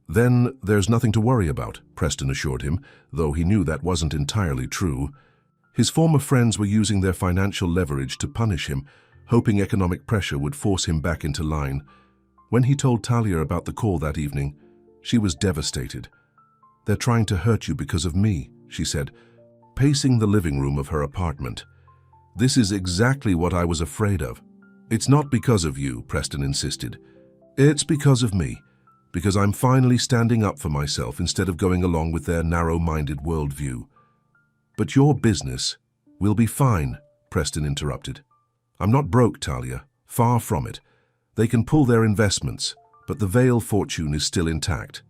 then there's nothing to worry about, Preston assured him, though he knew that wasn't entirely true. His former friends were using their financial leverage to punish him, hoping economic pressure would force him back into line. When he told Talia about the call that evening, she was devastated. They're trying to hurt you because of me, she said, pacing the living room of her apartment. This is exactly what I was afraid of. It's not because of you, Preston insisted. It's because of me, because I'm finally standing up for myself instead of going along with their narrow-minded worldview. But your business will be fine, Preston interrupted. I'm not broke, Talia. Far from it. They can pull their investments, but the Vale fortune is still intact.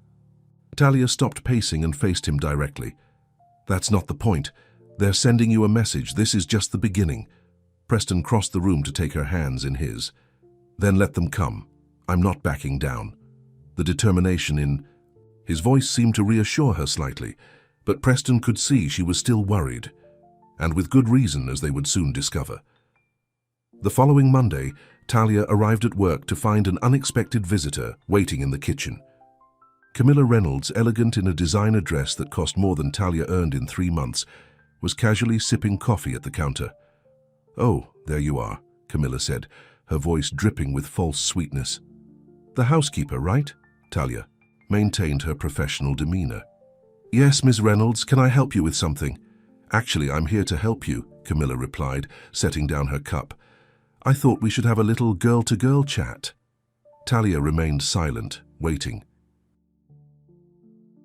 Talia stopped pacing and faced him directly. That's not the point. They're sending you a message. This is just the beginning. Preston crossed the room to take her hands in his. Then let them come. I'm not backing down. The determination in his voice seemed to reassure her slightly, but Preston could see she was still worried, and with good reason, as they would soon discover. The following Monday, Talia arrived at work to find an unexpected visitor waiting in the kitchen. Camila Reynolds, elegant in a designer dress that cost more than Talia earned in 3 months, was casually sipping coffee at the counter. "Oh, there you are," Camila said, her voice dripping with false sweetness. "The housekeeper, right?" Talia maintained her professional demeanor. "Yes, Miss Reynolds, can I help you with something?" "Actually, I'm here to help you," Camila replied, setting down her cup. "I thought we should have a little girl-to-girl chat." Talia remained silent, waiting.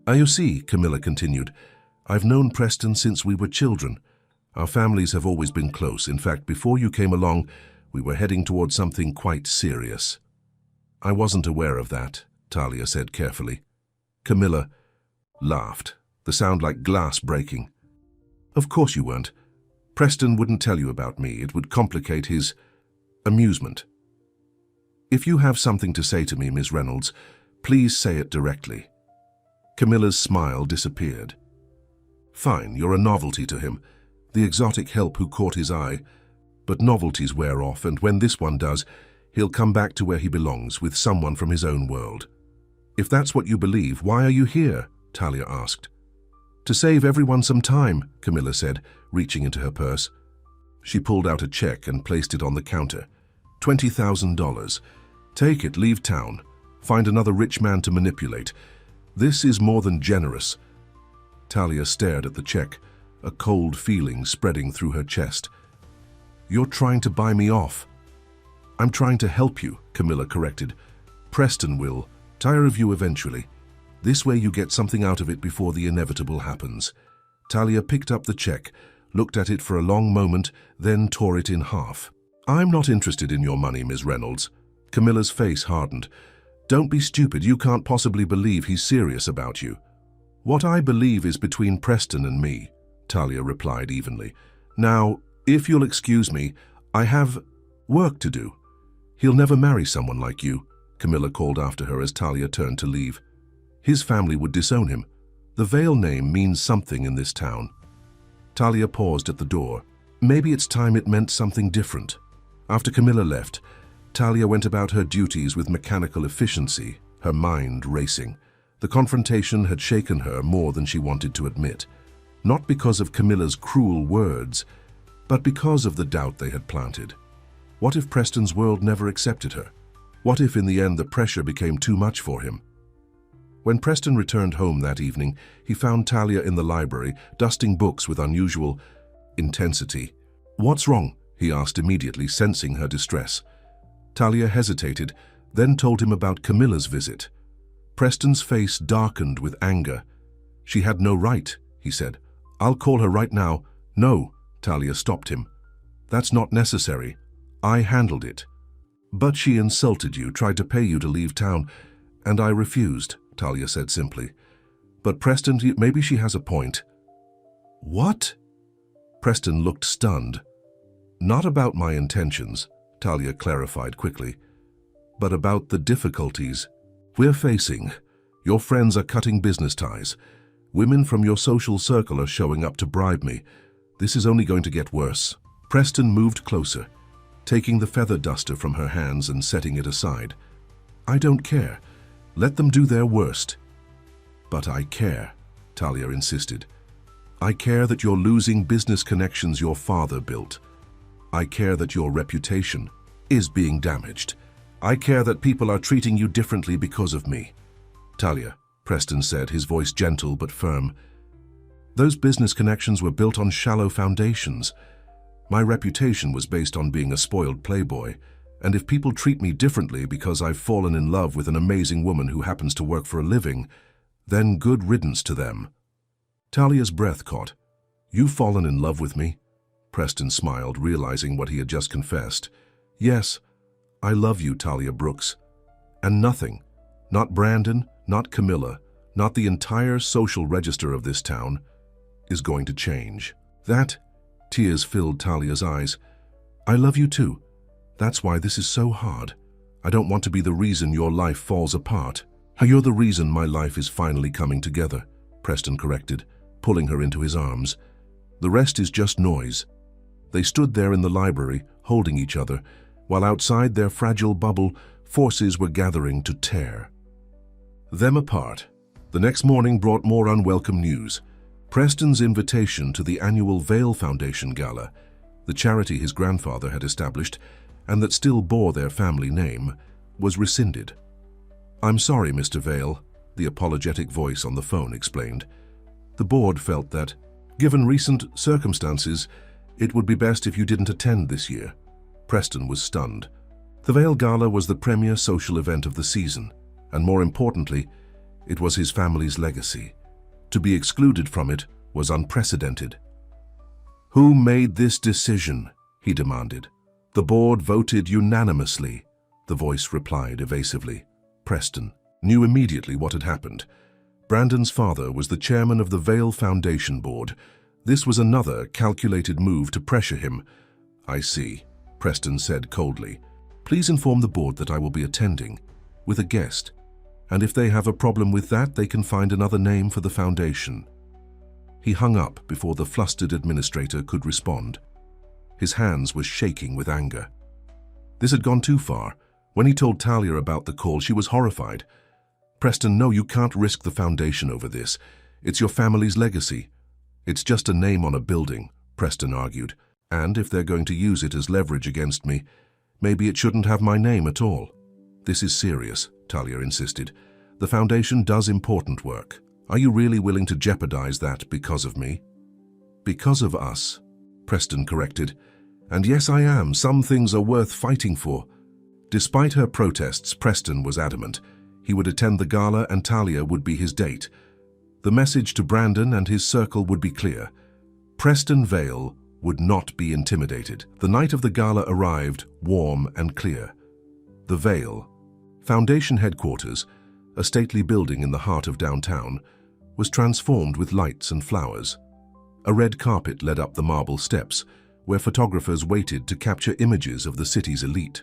"You see," Camila continued, "I've known Preston since we were children. Our families have always been close. In fact, before you came along, we were heading towards something quite serious." "I wasn't aware of that," Talia said carefully. Camila laughed, the sound like glass breaking. "Of course you weren't. Preston wouldn't tell you about me. It would complicate his amusement. If you have something to say to me, Miss Reynolds, please say it directly." Camilla's smile disappeared. "Fine, you're a novelty to him, the exotic help who caught his eye. But novelties wear off, and when this one does, he'll come back to where he belongs, with someone from his own world." "If that's what you believe, why are you here?" Talia asked. "To save everyone some time," Camila said, reaching into her purse. She pulled out a check and placed it on the counter. $20,000. "Take it, leave town. Find another rich man to manipulate. This is more than generous." Talia stared at the check, a cold feeling spreading through her chest. "You're trying to buy me off." "I'm trying to help you," Camila corrected. "Preston will tire of you eventually. This way you get something out of it before the inevitable happens." Talia picked up the check, looked at it for a long moment, then tore it in half. "I'm not interested in your money, Miss Reynolds." Camilla's face hardened. "Don't be stupid. You can't possibly believe he's serious about you." "What I believe is between Preston and me," Talia replied evenly. "Now, if you'll excuse me, I have work to do." "He'll never marry someone like you," Camila called after her as Talia turned to leave. "His family would disown him. The Vale name means something in this town." Talia paused at the door. Maybe it's time it meant something different. After Camila left, Talia went about her duties with mechanical efficiency, her mind racing. The confrontation had shaken her more than she wanted to admit. Not because of Camilla's cruel words, but because of the doubt they had planted. What if Preston's world never accepted her? What if in the end the pressure became too much for him? When Preston returned home that evening, he found Talia in the library, dusting books with unusual intensity. "What's wrong?" he asked immediately, sensing her distress. Talia hesitated, then told him about Camilla's visit. Preston's face darkened with anger. "She had no right," he said. "I'll call her right now." "No," Talia stopped him. "That's not necessary. I handled it." "But she insulted you, tried to pay you to leave town, and I refused," Talia said simply. "But Preston, maybe she has a point." "What?" Preston looked stunned. "Not about my intentions," Talia clarified quickly. but about the difficulties we're facing. Your friends are cutting business ties. Women from your social circle are showing up to bribe me. This is only going to get worse." Preston moved closer, taking the feather duster from her hands and setting it aside. "I don't care. Let them do their worst." "But I care," Talia insisted. "I care that you're losing business connections your father built. I care that your reputation is being damaged. I care that people are treating you differently because of me." "Talia," Preston said, his voice gentle but firm, "those business connections were built on shallow foundations. My reputation was based on being a spoiled playboy, and if people treat me differently because I've fallen in love with an amazing woman who happens to work for a living, then good riddance to them." Talia's breath caught. "You've fallen in love with me?" Preston smiled, realizing what he had just confessed. "Yes, I love you, Talia Brooks. And nothing, not Brandon, not Camila, not the entire social register of this town, is going to change." "That," tears filled Talia's eyes, "I love you too. That's why this is so hard. I don't want to be the reason your life falls apart." "You're the reason my life is finally coming together," Preston corrected, pulling her into his arms. "The rest is just noise." They stood there in the library, holding each other, while outside their fragile bubble, forces were gathering to tear them apart. The next morning brought more unwelcome news. Preston's invitation to the annual Vale Foundation Gala, the charity his grandfather had established and that still bore their family name, was rescinded. "I'm sorry, Mr. Vale," the apologetic voice on the phone explained. "The board felt that, given recent circumstances, it would be best if you didn't attend this year." Preston was stunned. The Vale Gala was the premier social event of the season, and more importantly, it was his family's legacy. To be excluded from it was unprecedented. "Who made this decision?" he demanded. "The board voted unanimously," the voice replied evasively. Preston knew immediately what had happened. Brandon's father was the chairman of the Vale Foundation Board. This was another calculated move to pressure him. "I see," Preston said coldly. "Please inform the board that I will be attending, with a guest, and if they have a problem with that, they can find another name for the foundation." He hung up before the flustered administrator could respond. His hands were shaking with anger. This had gone too far. When he told Talia about the call, she was horrified. "Preston, no, you can't risk the foundation over this. It's your family's legacy." "It's just a name on a building," Preston argued. "And if they're going to use it as leverage against me, maybe it shouldn't have my name at all." "This is serious," Talia insisted. "The foundation does important work. Are you really willing to jeopardize that because of me?" "Because of us," Preston corrected. "And yes, I am. Some things are worth fighting for." Despite her protests, Preston was adamant. He would attend the gala and Talia would be his date. The message to Brandon and his circle would be clear. Preston Vale would not be intimidated. The night of the gala arrived, warm and clear. The Vale Foundation headquarters, a stately building in the heart of downtown, was transformed with lights and flowers. A red carpet led up the marble steps, where photographers waited to capture images of the city's elite.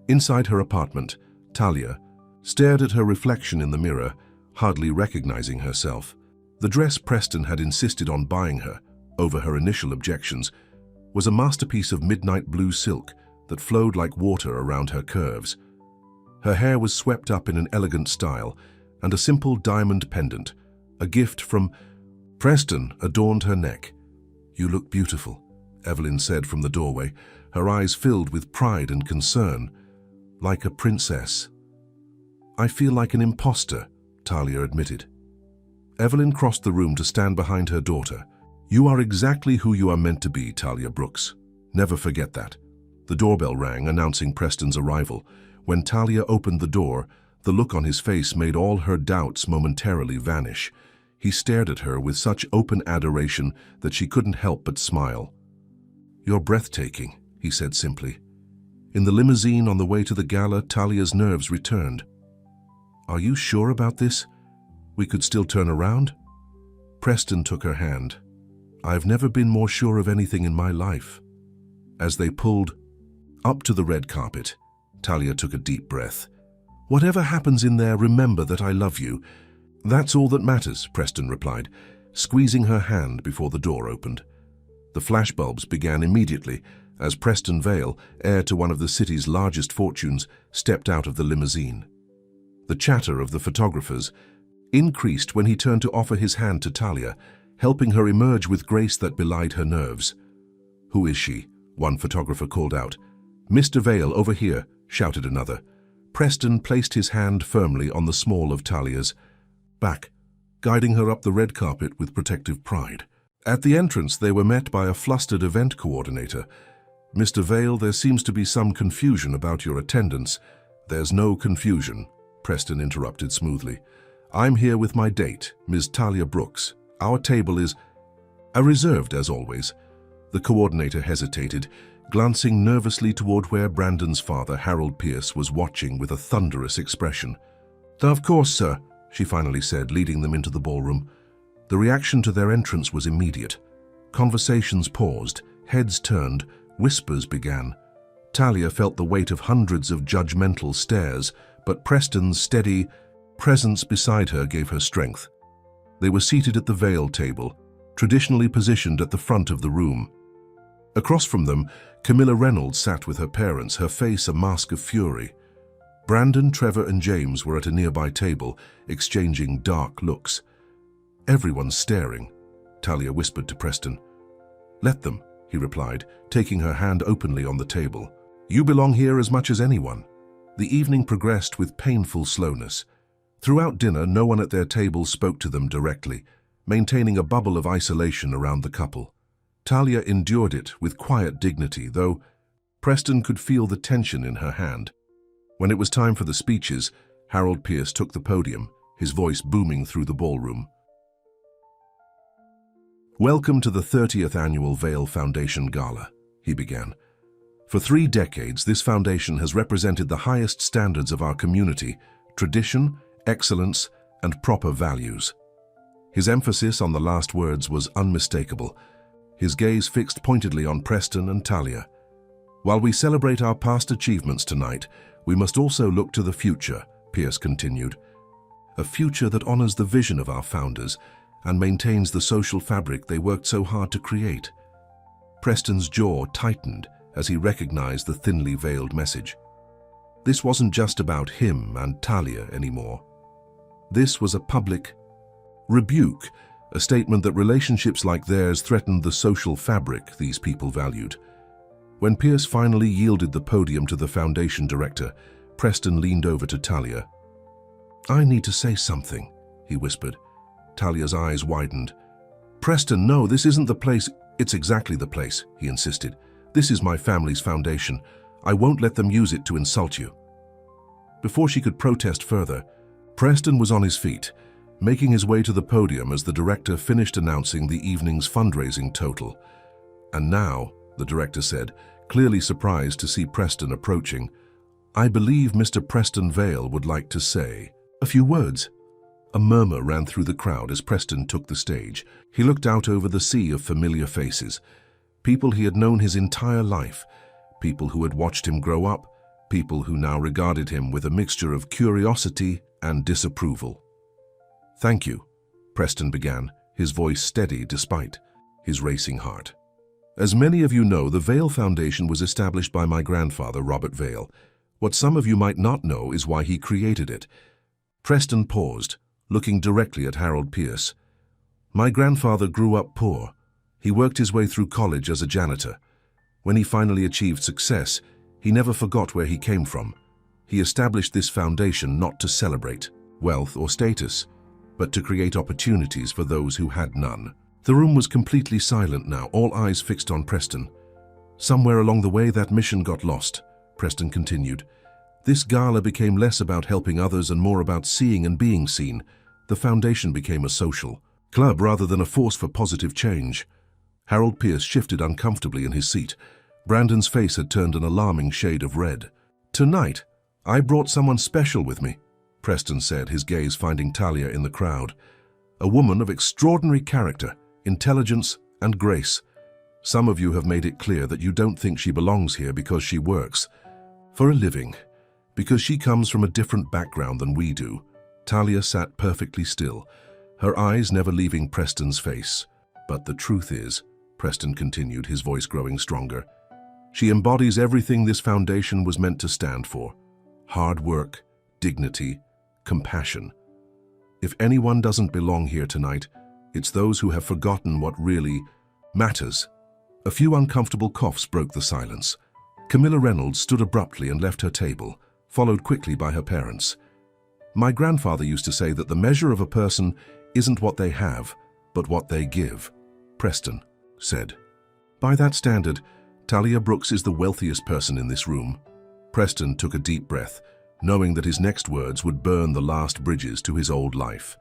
Inside her apartment, Talia stared at her reflection in the mirror, hardly recognizing herself. The dress Preston had insisted on buying her, over her initial objections, was a masterpiece of midnight blue silk that flowed like water around her curves. Her hair was swept up in an elegant style, and a simple diamond pendant, a gift from Preston, adorned her neck. "You look beautiful," Evelyn said from the doorway, her eyes filled with pride and concern. "Like a princess." "I feel like an imposter," Talia admitted. Evelyn crossed the room to stand behind her daughter. "You are exactly who you are meant to be, Talia Brooks. Never forget that." The doorbell rang, announcing Preston's arrival. When Talia opened the door, the look on his face made all her doubts momentarily vanish. He stared at her with such open adoration that she couldn't help but smile. "You're breathtaking," he said simply. In the limousine on the way to the gala, Talia's nerves returned. "Are you sure about this? We could still turn around?" Preston took her hand. "I've never been more sure of anything in my life." As they pulled up to the red carpet, Talia took a deep breath. Whatever happens in there, remember that I love you. That's all that matters, Preston replied, squeezing her hand before the door opened. The flashbulbs began immediately as Preston Vale, heir to one of the city's largest fortunes, stepped out of the limousine. The chatter of the photographers increased when he turned to offer his hand to Talia, helping her emerge with grace that belied her nerves. "Who is she?" one photographer called out. "Mr. Vale, over here," shouted another. Preston placed his hand firmly on the small of Talia's back, guiding her up the red carpet with protective pride. At the entrance, they were met by a flustered event coordinator. "Mr. Vale, there seems to be some confusion about your attendance." "There's no confusion," Preston interrupted smoothly. "I'm here with my date, Ms. Talia Brooks. Our table is reserved, as always." The coordinator hesitated, glancing nervously toward where Brandon's father, Harold Pierce, was watching with a thunderous expression. "Of course, sir," she finally said, leading them into the ballroom. The reaction to their entrance was immediate. Conversations paused, heads turned, whispers began. Talia felt the weight of hundreds of judgmental stares, but Preston's steady presence beside her gave her strength. They were seated at the Vale table, traditionally positioned at the front of the room. Across from them, Camila Reynolds sat with her parents, her face a mask of fury. Brandon, Trevor, and James were at a nearby table, exchanging dark looks. "Everyone's staring," Talia whispered to Preston. "Let them," he replied, taking her hand openly on the table. "You belong here as much as anyone." The evening progressed with painful slowness. Throughout dinner, no one at their table spoke to them directly, maintaining a bubble of isolation around the couple. Talia endured it with quiet dignity, though Preston could feel the tension in her hand. When it was time for the speeches, Harold Pierce took the podium, his voice booming through the ballroom. "Welcome to the 30th Annual Vale Foundation Gala," he began. "For 3 decades, this foundation has represented the highest standards of our community, tradition, excellence, and proper values." His emphasis on the last words was unmistakable, his gaze fixed pointedly on Preston and Talia. "While we celebrate our past achievements tonight, we must also look to the future," Pierce continued. "A future that honors the vision of our founders and maintains the social fabric they worked so hard to create." Preston's jaw tightened as he recognized the thinly veiled message. This wasn't just about him and Talia anymore. This was a public rebuke, a statement that relationships like theirs threatened the social fabric these people valued. When Pierce finally yielded the podium to the foundation director, Preston leaned over to Talia. "I need to say something," he whispered. Talia's eyes widened. "Preston, no, this isn't the place." "It's exactly the place," he insisted. "This is my family's foundation. I won't let them use it to insult you." Before she could protest further, Preston was on his feet, making his way to the podium as the director finished announcing the evening's fundraising total. "And now," the director said, clearly surprised to see Preston approaching, "I believe Mr. Preston Vale would like to say a few words." A murmur ran through the crowd as Preston took the stage. He looked out over the sea of familiar faces, people he had known his entire life, people who had watched him grow up, people who now regarded him with a mixture of curiosity and disapproval. "Thank you," Preston began, his voice steady despite his racing heart. "As many of you know, the Vale Foundation was established by my grandfather, Robert Vale. What some of you might not know is why he created it." Preston paused, looking directly at Harold Pierce. "My grandfather grew up poor. He worked his way through college as a janitor. When he finally achieved success, he never forgot where he came from. He established this foundation not to celebrate wealth or status, but to create opportunities for those who had none." The room was completely silent now, all eyes fixed on Preston. "Somewhere along the way, that mission got lost," Preston continued. "This gala became less about helping others and more about seeing and being seen. The foundation became a social club rather than a force for positive change." Harold Pierce shifted uncomfortably in his seat. Brandon's face had turned an alarming shade of red. "Tonight, I brought someone special with me," Preston said, his gaze finding Talia in the crowd. "A woman of extraordinary character, intelligence, and grace. Some of you have made it clear that you don't think she belongs here because she works for a living. Because she comes from a different background than we do. Talia sat perfectly still, her eyes never leaving Preston's face. But the truth is, Preston continued, his voice growing stronger, she embodies everything this foundation was meant to stand for. Hard work, dignity, compassion. If anyone doesn't belong here tonight, it's those who have forgotten what really matters. A few uncomfortable coughs broke the silence. Camila Reynolds stood abruptly and left her table, followed quickly by her parents. My grandfather used to say that the measure of a person isn't what they have, but what they give, Preston said. By that standard, Talia Brooks is the wealthiest person in this room. Preston took a deep breath, knowing that his next words would burn the last bridges to his old life.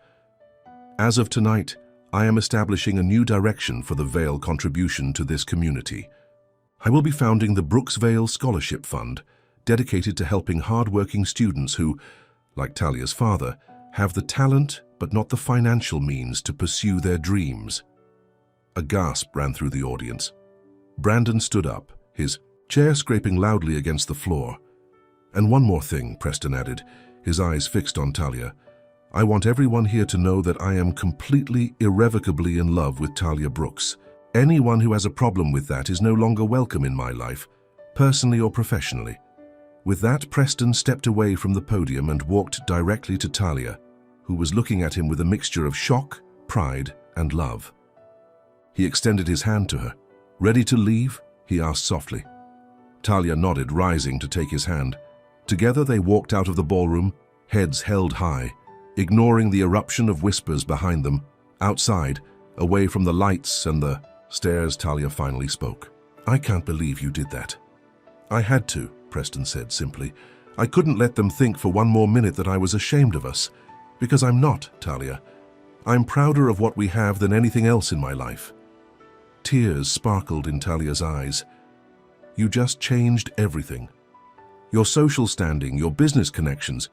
As of tonight, I am establishing a new direction for the Vale contribution to this community. I will be founding the Brooks Vale Scholarship Fund, dedicated to helping hard-working students who, like Talia's father, have the talent but not the financial means to pursue their dreams. A gasp ran through the audience. Brandon stood up, his chair scraping loudly against the floor. And one more thing, Preston added, his eyes fixed on Talia. I want everyone here to know that I am completely, irrevocably in love with Talia Brooks. Anyone who has a problem with that is no longer welcome in my life, personally or professionally. With that, Preston stepped away from the podium and walked directly to Talia, who was looking at him with a mixture of shock, pride, and love. He extended his hand to her. Ready to leave? He asked softly. Talia nodded, rising to take his hand. Together they walked out of the ballroom, heads held high, ignoring the eruption of whispers behind them. Outside, away from the lights and the stairs, Talia finally spoke. I can't believe you did that. I had to, Preston said simply. I couldn't let them think for one more minute that I was ashamed of us. Because I'm not, Talia. I'm prouder of what we have than anything else in my life. Tears sparkled in Talia's eyes. You just changed everything. Your social standing, your business connections.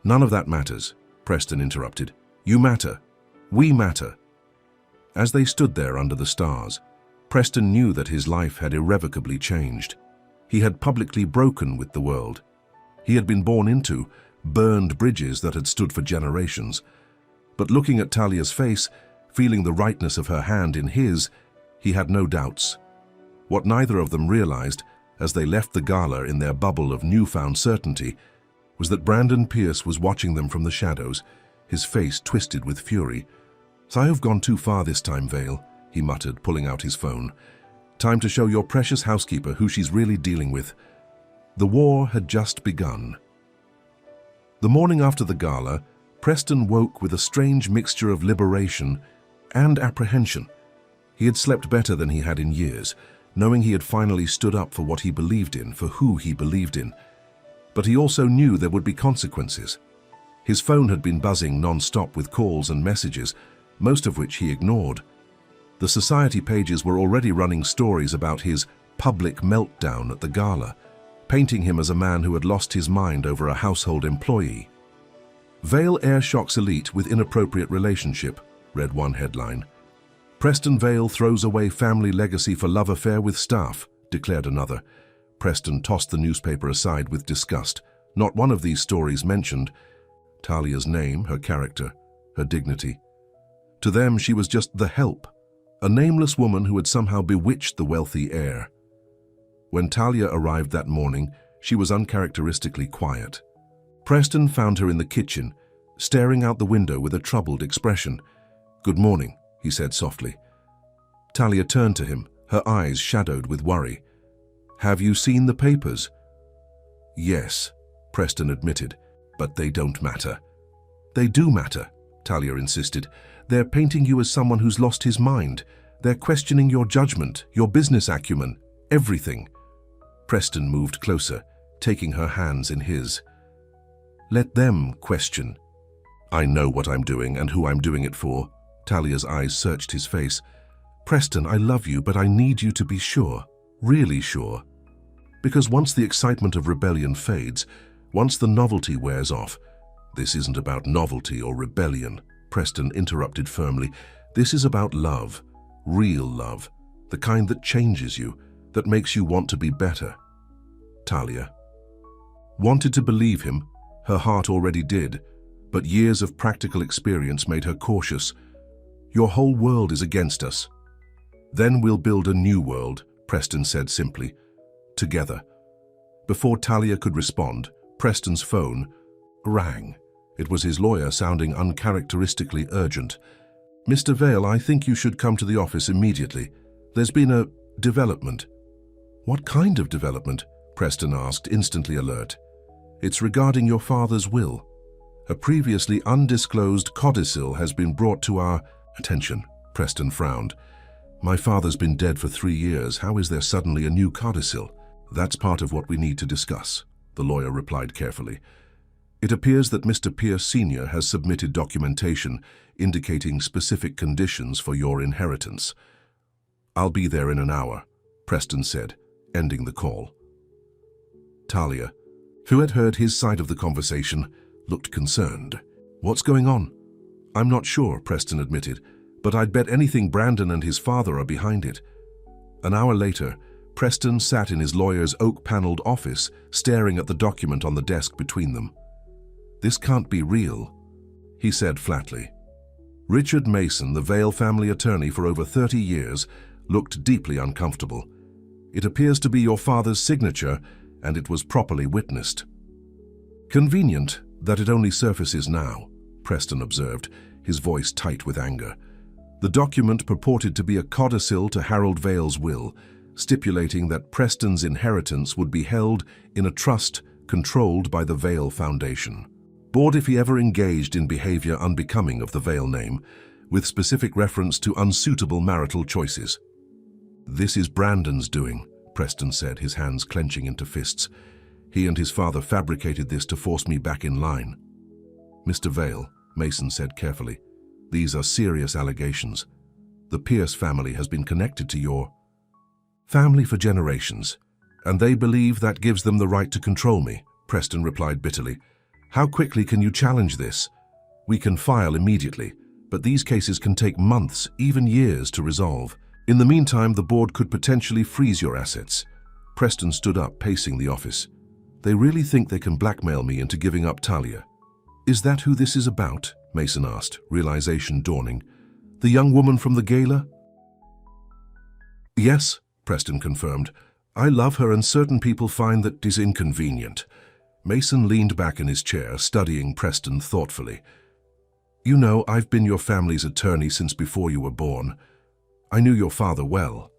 None of that matters, Preston interrupted. You matter. We matter. As they stood there under the stars, Preston knew that his life had irrevocably changed. He had publicly broken with the world. He had been born into, burned bridges that had stood for generations. But looking at Talia's face, feeling the rightness of her hand in his, he had no doubts. What neither of them realized, as they left the gala in their bubble of newfound certainty, was that Brandon Pierce was watching them from the shadows, his face twisted with fury. "So I've gone too far this time, Vale," he muttered, pulling out his phone. "Time to show your precious housekeeper who she's really dealing with." The war had just begun. The morning after the gala, Preston woke with a strange mixture of liberation and apprehension. He had slept better than he had in years, knowing he had finally stood up for what he believed in, for who he believed in. But he also knew there would be consequences. His phone had been buzzing non-stop with calls and messages, most of which he ignored. The society pages were already running stories about his public meltdown at the gala, painting him as a man who had lost his mind over a household employee. "Vale Air Shocks Elite with inappropriate relationship," read one headline. "Preston Vale throws away family legacy for love affair with staff," declared another. Preston tossed the newspaper aside with disgust. Not one of these stories mentioned Talia's name, her character, her dignity. To them, she was just the help, a nameless woman who had somehow bewitched the wealthy heir. When Talia arrived that morning, she was uncharacteristically quiet. Preston found her in the kitchen, staring out the window with a troubled expression. "Good morning," he said softly. Talia turned to him, her eyes shadowed with worry. "Have you seen the papers?" "Yes," Preston admitted, "but they don't matter." "They do matter," Talia insisted. "They're painting you as someone who's lost his mind. They're questioning your judgment, your business acumen, everything." Preston moved closer, taking her hands in his. "Let them question. I know what I'm doing and who I'm doing it for." Talia's eyes searched his face. "Preston, I love you, but I need you to be sure, really sure. Because once the excitement of rebellion fades, once the novelty wears off—" "This isn't about novelty or rebellion," Preston interrupted firmly. "This is about love, real love, the kind that changes you, that makes you want to be better." "Talia." Wanted to believe him, her heart already did, but years of practical experience made her cautious. Your whole world is against us. Then we'll build a new world, Preston said simply. Together. Before Talia could respond, Preston's phone rang. It was his lawyer sounding uncharacteristically urgent. Mr. Vale, I think you should come to the office immediately. There's been a development. What kind of development? Preston asked, instantly alert. It's regarding your father's will. A previously undisclosed codicil has been brought to our attention. Preston frowned. My father's been dead for 3 years. How is there suddenly a new codicil? That's part of what we need to discuss, the lawyer replied carefully. It appears that Mr. Pierce Sr. has submitted documentation indicating specific conditions for your inheritance. I'll be there in an hour, Preston said, ending the call. Talia, who had heard his side of the conversation, looked concerned. What's going on? I'm not sure, Preston admitted, but I'd bet anything Brandon and his father are behind it. An hour later, Preston sat in his lawyer's oak-paneled office, staring at the document on the desk between them. This can't be real, he said flatly. Richard Mason, the Vale family attorney for over 30 years, looked deeply uncomfortable. It appears to be your father's signature, and it was properly witnessed. Convenient that it only surfaces now, Preston observed, his voice tight with anger. The document purported to be a codicil to Harold Vale's will, stipulating that Preston's inheritance would be held in a trust controlled by the Vale Foundation. Bored if he ever engaged in behavior unbecoming of the Vale name, with specific reference to unsuitable marital choices. This is Brandon's doing, Preston said, his hands clenching into fists. He and his father fabricated this to force me back in line. Mr. Vale, Mason said carefully, these are serious allegations. The Pierce family has been connected to your family for generations, and they believe that gives them the right to control me, Preston replied bitterly. How quickly can you challenge this? We can file immediately, but these cases can take months, even years to resolve. In the meantime, the board could potentially freeze your assets. Preston stood up, pacing the office. They really think they can blackmail me into giving up Talia. Is that who this is about? Mason asked, realization dawning. The young woman from the gala? Yes, Preston confirmed. I love her and certain people find that is inconvenient. Mason leaned back in his chair, studying Preston thoughtfully. You know, I've been your family's attorney since before you were born. I knew your father well.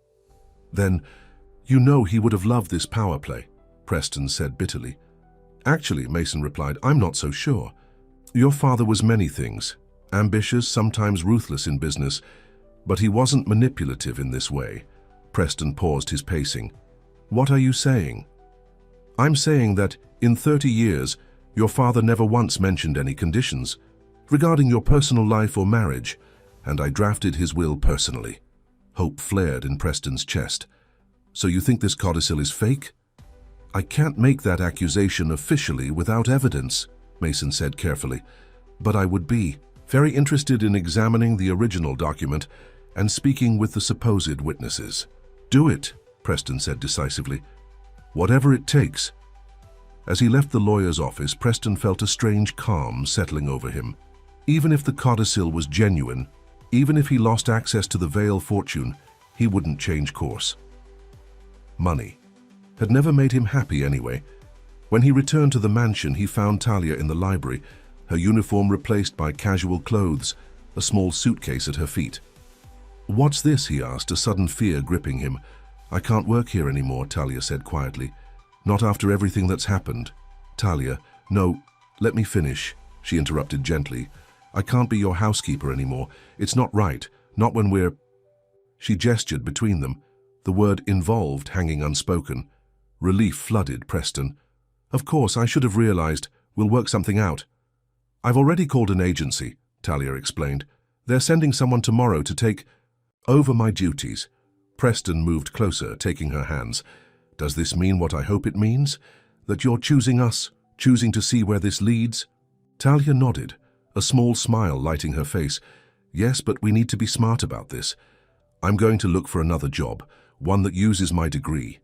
Then, you know he would have loved this power play, Preston said bitterly. Actually, Mason replied, I'm not so sure. Your father was many things, ambitious, sometimes ruthless in business, but he wasn't manipulative in this way. Preston paused his pacing. What are you saying? I'm saying that, in 30 years, your father never once mentioned any conditions regarding your personal life or marriage, and I drafted his will personally. Hope flared in Preston's chest. So you think this codicil is fake? I can't make that accusation officially without evidence, Mason said carefully, but I would be very interested in examining the original document and speaking with the supposed witnesses. Do it, Preston said decisively. Whatever it takes. As he left the lawyer's office, Preston felt a strange calm settling over him. Even if the codicil was genuine, even if he lost access to the Vale fortune, he wouldn't change course. Money had never made him happy anyway. When he returned to the mansion, he found Talia in the library, her uniform replaced by casual clothes, a small suitcase at her feet. What's this? He asked, a sudden fear gripping him. I can't work here anymore, Talia said quietly. Not after everything that's happened. Talia, no, let me finish, she interrupted gently. I can't be your housekeeper anymore. It's not right, not when we're... She gestured between them, the word involved hanging unspoken. Relief flooded Preston. Of course, I should have realized. We'll work something out. I've already called an agency, Talia explained. They're sending someone tomorrow to take over my duties. Preston moved closer, taking her hands. Does this mean what I hope it means? That you're choosing us, choosing to see where this leads? Talia nodded, a small smile lighting her face. Yes, but we need to be smart about this. I'm going to look for another job, one that uses my degree.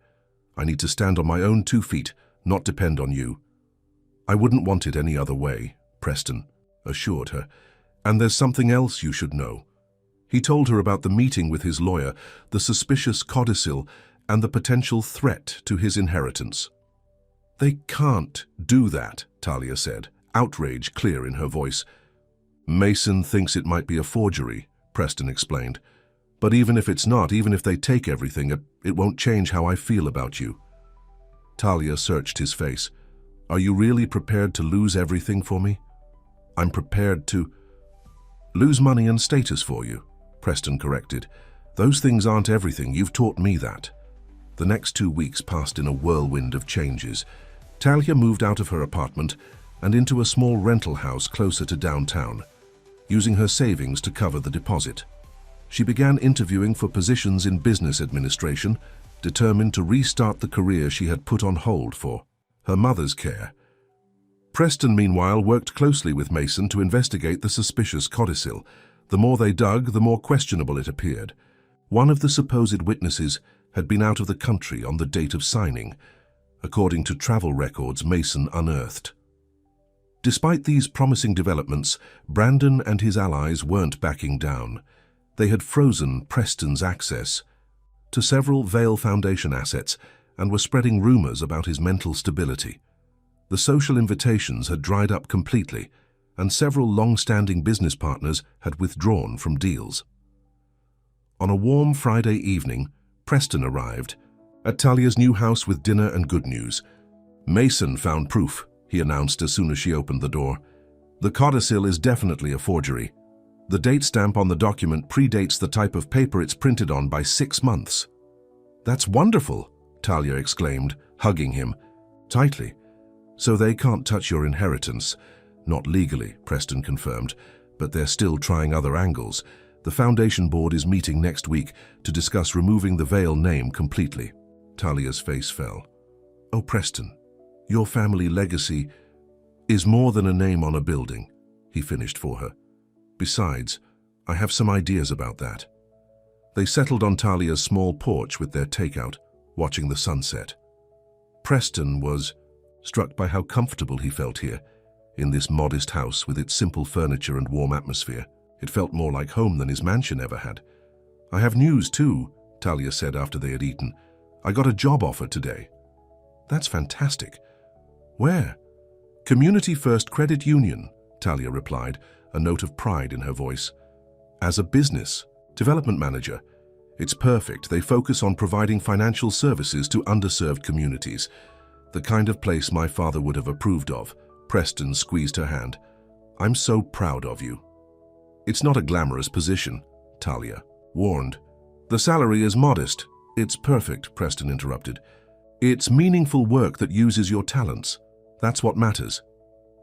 I need to stand on my own 2 feet, not depend on you. I wouldn't want it any other way, Preston assured her. And there's something else you should know. He told her about the meeting with his lawyer, the suspicious codicil, and the potential threat to his inheritance. They can't do that, Talia said, outrage clear in her voice. Mason thinks it might be a forgery, Preston explained. But even if it's not, even if they take everything, it won't change how I feel about you. Talia searched his face. Are you really prepared to lose everything for me? I'm prepared to lose money and status for you, Preston corrected. Those things aren't everything. You've taught me that. The next 2 weeks passed in a whirlwind of changes. Talia moved out of her apartment and into a small rental house closer to downtown, using her savings to cover the deposit. She began interviewing for positions in business administration, determined to restart the career she had put on hold for her mother's care. Preston, meanwhile, worked closely with Mason to investigate the suspicious codicil. The more they dug, the more questionable it appeared. One of the supposed witnesses had been out of the country on the date of signing, according to travel records Mason unearthed. Despite these promising developments, Brandon and his allies weren't backing down. They had frozen Preston's access to several Vale Foundation assets and were spreading rumors about his mental stability. The social invitations had dried up completely, and several long-standing business partners had withdrawn from deals. On a warm Friday evening, Preston arrived at Talia's new house with dinner and good news. Mason found proof, he announced as soon as she opened the door. The codicil is definitely a forgery. The date stamp on the document predates the type of paper it's printed on by 6 months. That's wonderful, Talia exclaimed, hugging him tightly. So they can't touch your inheritance. Not legally, Preston confirmed, but they're still trying other angles. The foundation board is meeting next week to discuss removing the Vale name completely. Talia's face fell. Oh, Preston, your family legacy is more than a name on a building, he finished for her. Besides, I have some ideas about that. They settled on Talia's small porch with their takeout, watching the sunset. Preston was struck by how comfortable he felt here, in this modest house with its simple furniture and warm atmosphere. It felt more like home than his mansion ever had. I have news too, Talia said after they had eaten. I got a job offer today. That's fantastic. Where? Community First Credit Union, Talia replied, a note of pride in her voice. As a business development manager. It's perfect. They focus on providing financial services to underserved communities. The kind of place my father would have approved of. Preston squeezed her hand. I'm so proud of you. It's not a glamorous position, Talia warned. The salary is modest. It's perfect, Preston interrupted. It's meaningful work that uses your talents. That's what matters.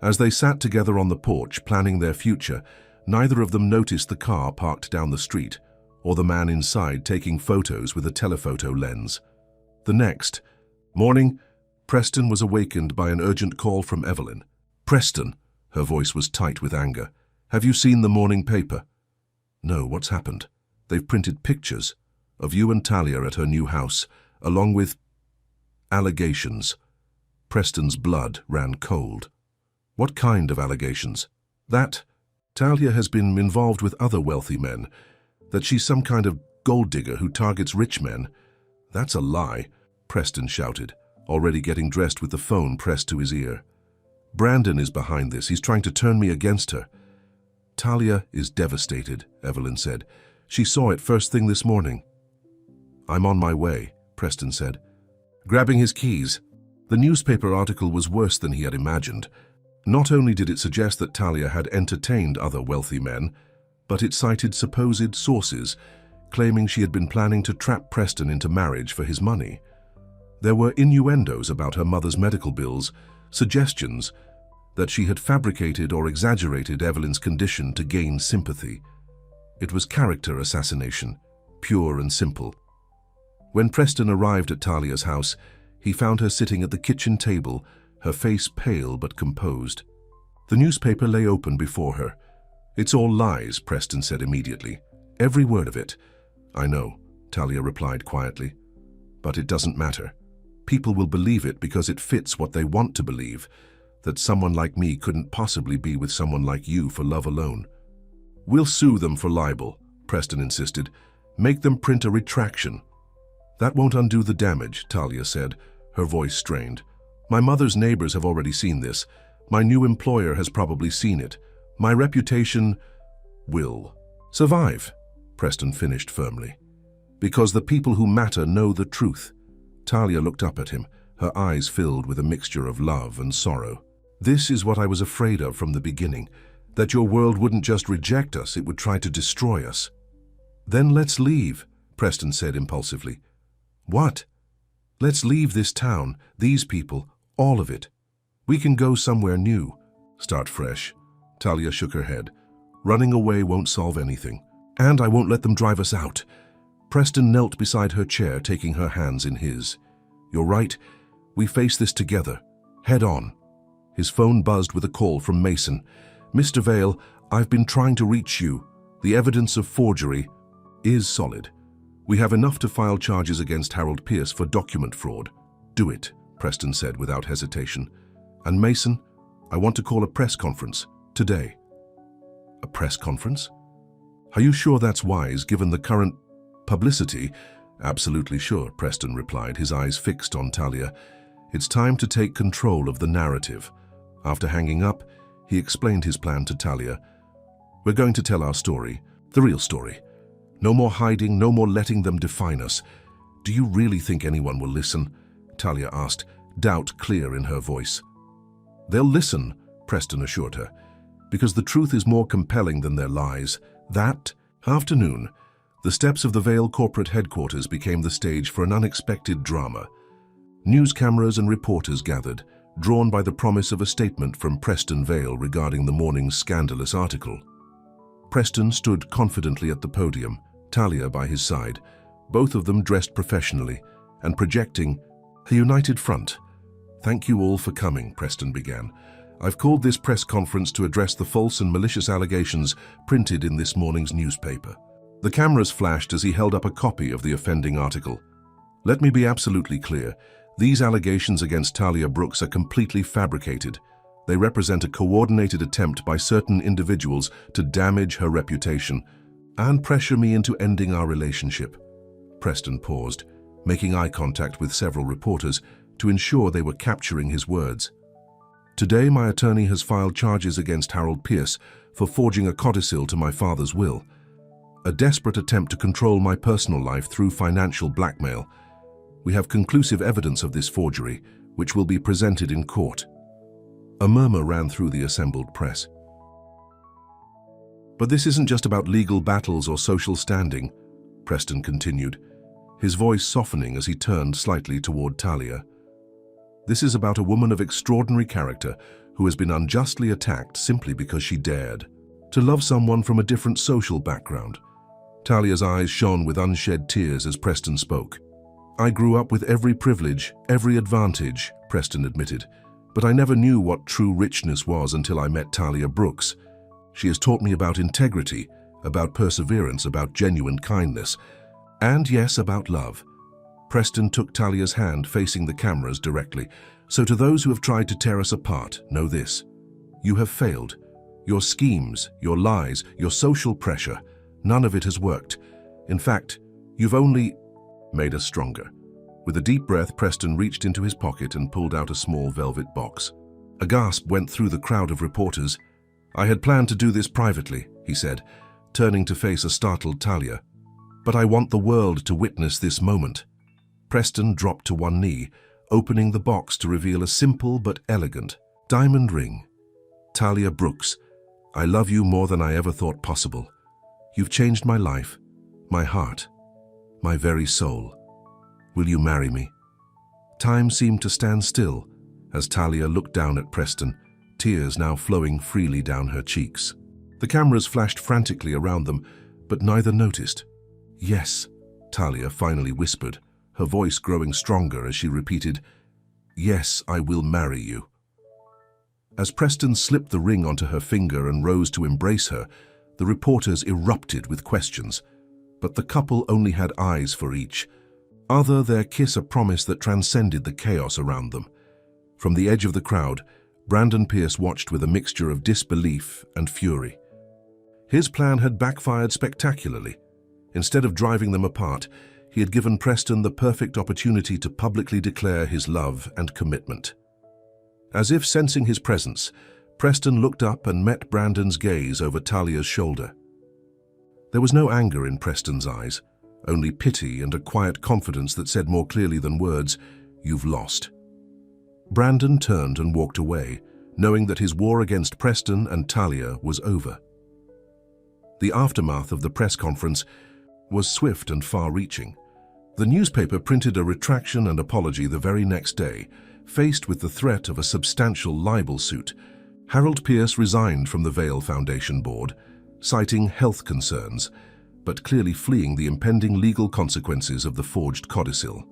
As they sat together on the porch, planning their future, neither of them noticed the car parked down the street, or the man inside taking photos with a telephoto lens. The next morning, Preston was awakened by an urgent call from Evelyn. Preston, her voice was tight with anger. Have you seen the morning paper? No, what's happened? They've printed pictures of you and Talia at her new house, along with allegations. Preston's blood ran cold. What kind of allegations? That Talia has been involved with other wealthy men, that she's some kind of gold digger who targets rich men. That's a lie, Preston shouted, already getting dressed with the phone pressed to his ear. Brandon is behind this. He's trying to turn me against her. Talia is devastated, Evelyn said. She saw it first thing this morning. I'm on my way, Preston said, grabbing his keys. The newspaper article was worse than he had imagined. Not only did it suggest that Talia had entertained other wealthy men, but it cited supposed sources, claiming she had been planning to trap Preston into marriage for his money. There were innuendos about her mother's medical bills, suggestions that she had fabricated or exaggerated Evelyn's condition to gain sympathy. It was character assassination, pure and simple. When Preston arrived at Talia's house, he found her sitting at the kitchen table, her face pale but composed. The newspaper lay open before her. It's all lies, Preston said immediately. Every word of it. I know, Talia replied quietly. But it doesn't matter. People will believe it because it fits what they want to believe. that someone like me couldn't possibly be with someone like you for love alone. We'll sue them for libel, Preston insisted. Make them print a retraction. That won't undo the damage, Talia said, her voice strained. My mother's neighbors have already seen this. My new employer has probably seen it. My reputation will survive, Preston finished firmly. Because the people who matter know the truth. Talia looked up at him, her eyes filled with a mixture of love and sorrow. This is what I was afraid of from the beginning, that your world wouldn't just reject us, it would try to destroy us. Then let's leave, Preston said impulsively. What? Let's leave this town, these people, all of it. We can go somewhere new. Start fresh. Talia shook her head. Running away won't solve anything. And I won't let them drive us out. Preston knelt beside her chair, taking her hands in his. You're right. We face this together. Head on. His phone buzzed with a call from Mason. Mr. Vale, I've been trying to reach you. The evidence of forgery is solid. We have enough to file charges against Harold Pierce for document fraud. Do it, Preston said without hesitation. And Mason, I want to call a press conference today. A press conference? Are you sure that's wise given the current publicity? Absolutely sure, Preston replied, his eyes fixed on Talia. It's time to take control of the narrative. After hanging up, he explained his plan to Talia. We're going to tell our story, the real story. No more hiding, no more letting them define us. Do you really think anyone will listen? Talia asked, doubt clear in her voice. They'll listen, Preston assured her, because the truth is more compelling than their lies. That afternoon, the steps of the Vale corporate headquarters became the stage for an unexpected drama. News cameras and reporters gathered, drawn by the promise of a statement from Preston Vale regarding the morning's scandalous article. Preston stood confidently at the podium, Talia by his side, both of them dressed professionally and projecting a united front. Thank you all for coming, Preston began. I've called this press conference to address the false and malicious allegations printed in this morning's newspaper. The cameras flashed as he held up a copy of the offending article. Let me be absolutely clear. These allegations against Talia Brooks are completely fabricated. They represent a coordinated attempt by certain individuals to damage her reputation and pressure me into ending our relationship. Preston paused, making eye contact with several reporters to ensure they were capturing his words. Today, my attorney has filed charges against Harold Pierce for forging a codicil to my father's will, a desperate attempt to control my personal life through financial blackmail. We have conclusive evidence of this forgery, which will be presented in court. A murmur ran through the assembled press. But this isn't just about legal battles or social standing, Preston continued, his voice softening as he turned slightly toward Talia. This is about a woman of extraordinary character who has been unjustly attacked simply because she dared to love someone from a different social background. Talia's eyes shone with unshed tears as Preston spoke. I grew up with every privilege, every advantage, Preston admitted, but I never knew what true richness was until I met Talia Brooks. She has taught me about integrity, about perseverance, about genuine kindness, and yes, about love. Preston took Talia's hand, facing the cameras directly. So to those who have tried to tear us apart, know this. You have failed. Your schemes, your lies, your social pressure, none of it has worked. In fact, you've only made us stronger. With a deep breath, Preston reached into his pocket and pulled out a small velvet box. A gasp went through the crowd of reporters. I had planned to do this privately, he said, turning to face a startled Talia. But I want the world to witness this moment. Preston dropped to one knee, opening the box to reveal a simple but elegant diamond ring. Talia Brooks, I love you more than I ever thought possible. You've changed my life, my heart, my very soul. Will you marry me? Time seemed to stand still as Talia looked down at Preston, tears now flowing freely down her cheeks. The cameras flashed frantically around them, but neither noticed. Yes, Talia finally whispered, her voice growing stronger as she repeated, Yes, I will marry you. As Preston slipped the ring onto her finger and rose to embrace her, the reporters erupted with questions. But the couple only had eyes for each. Their kiss a promise that transcended the chaos around them. From the edge of the crowd, Brandon Pierce watched with a mixture of disbelief and fury. His plan had backfired spectacularly. Instead of driving them apart, he had given Preston the perfect opportunity to publicly declare his love and commitment. As if sensing his presence, Preston looked up and met Brandon's gaze over Talia's shoulder. There was no anger in Preston's eyes, only pity and a quiet confidence that said more clearly than words, "You've lost." Brandon turned and walked away, knowing that his war against Preston and Talia was over. The aftermath of the press conference was swift and far-reaching. The newspaper printed a retraction and apology the very next day. Faced with the threat of a substantial libel suit, Harold Pierce resigned from the Vale Foundation board, citing health concerns, but clearly fleeing the impending legal consequences of the forged codicil.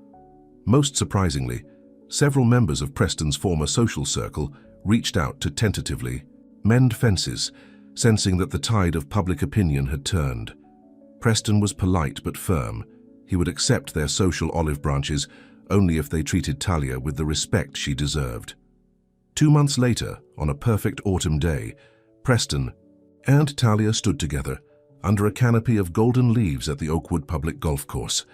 Most surprisingly, several members of Preston's former social circle reached out to tentatively mend fences, sensing that the tide of public opinion had turned. Preston was polite but firm. He would accept their social olive branches only if they treated Talia with the respect she deserved. 2 months later, on a perfect autumn day, Preston and Talia stood together under a canopy of golden leaves at the Oakwood Public Golf Course.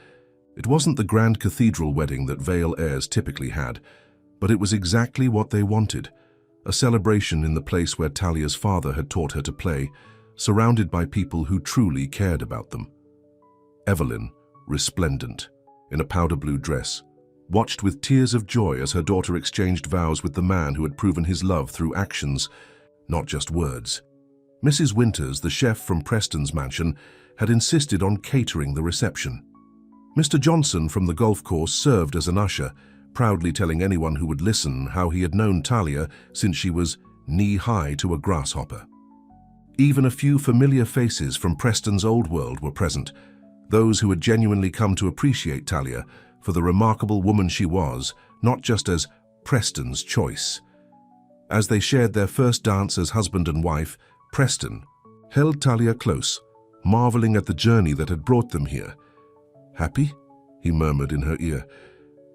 It wasn't the grand cathedral wedding that Vale heirs typically had, but it was exactly what they wanted, a celebration in the place where Talia's father had taught her to play, surrounded by people who truly cared about them. Evelyn, resplendent, in a powder blue dress, watched with tears of joy as her daughter exchanged vows with the man who had proven his love through actions, not just words. Mrs. Winters, the chef from Preston's mansion, had insisted on catering the reception. Mr. Johnson from the golf course served as an usher, proudly telling anyone who would listen how he had known Talia since she was knee-high to a grasshopper. Even a few familiar faces from Preston's old world were present, those who had genuinely come to appreciate Talia for the remarkable woman she was, not just as Preston's choice. As they shared their first dance as husband and wife, Preston held Talia close, marveling at the journey that had brought them here. "Happy?" he murmured in her ear.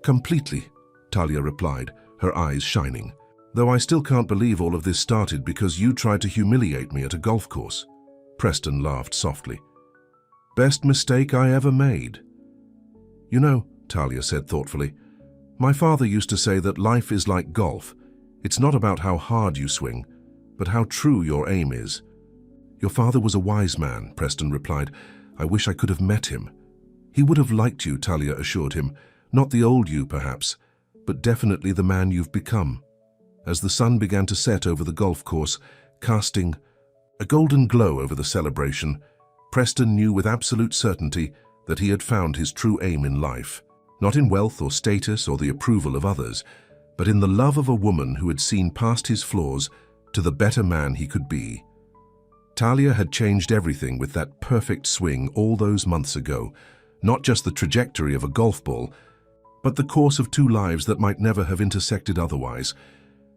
"Completely," Talia replied, her eyes shining. "Though I still can't believe all of this started because you tried to humiliate me at a golf course." Preston laughed softly. "Best mistake I ever made." "You know," Talia said thoughtfully, "my father used to say that life is like golf. It's not about how hard you swing, but how true your aim is." "Your father was a wise man," Preston replied. "I wish I could have met him." "He would have liked you," Talia assured him. "Not the old you, perhaps, but definitely the man you've become." As the sun began to set over the golf course, casting a golden glow over the celebration, Preston knew with absolute certainty that he had found his true aim in life, not in wealth or status or the approval of others, but in the love of a woman who had seen past his flaws to the better man he could be. Talia had changed everything with that perfect swing all those months ago, not just the trajectory of a golf ball, but the course of 2 lives that might never have intersected otherwise.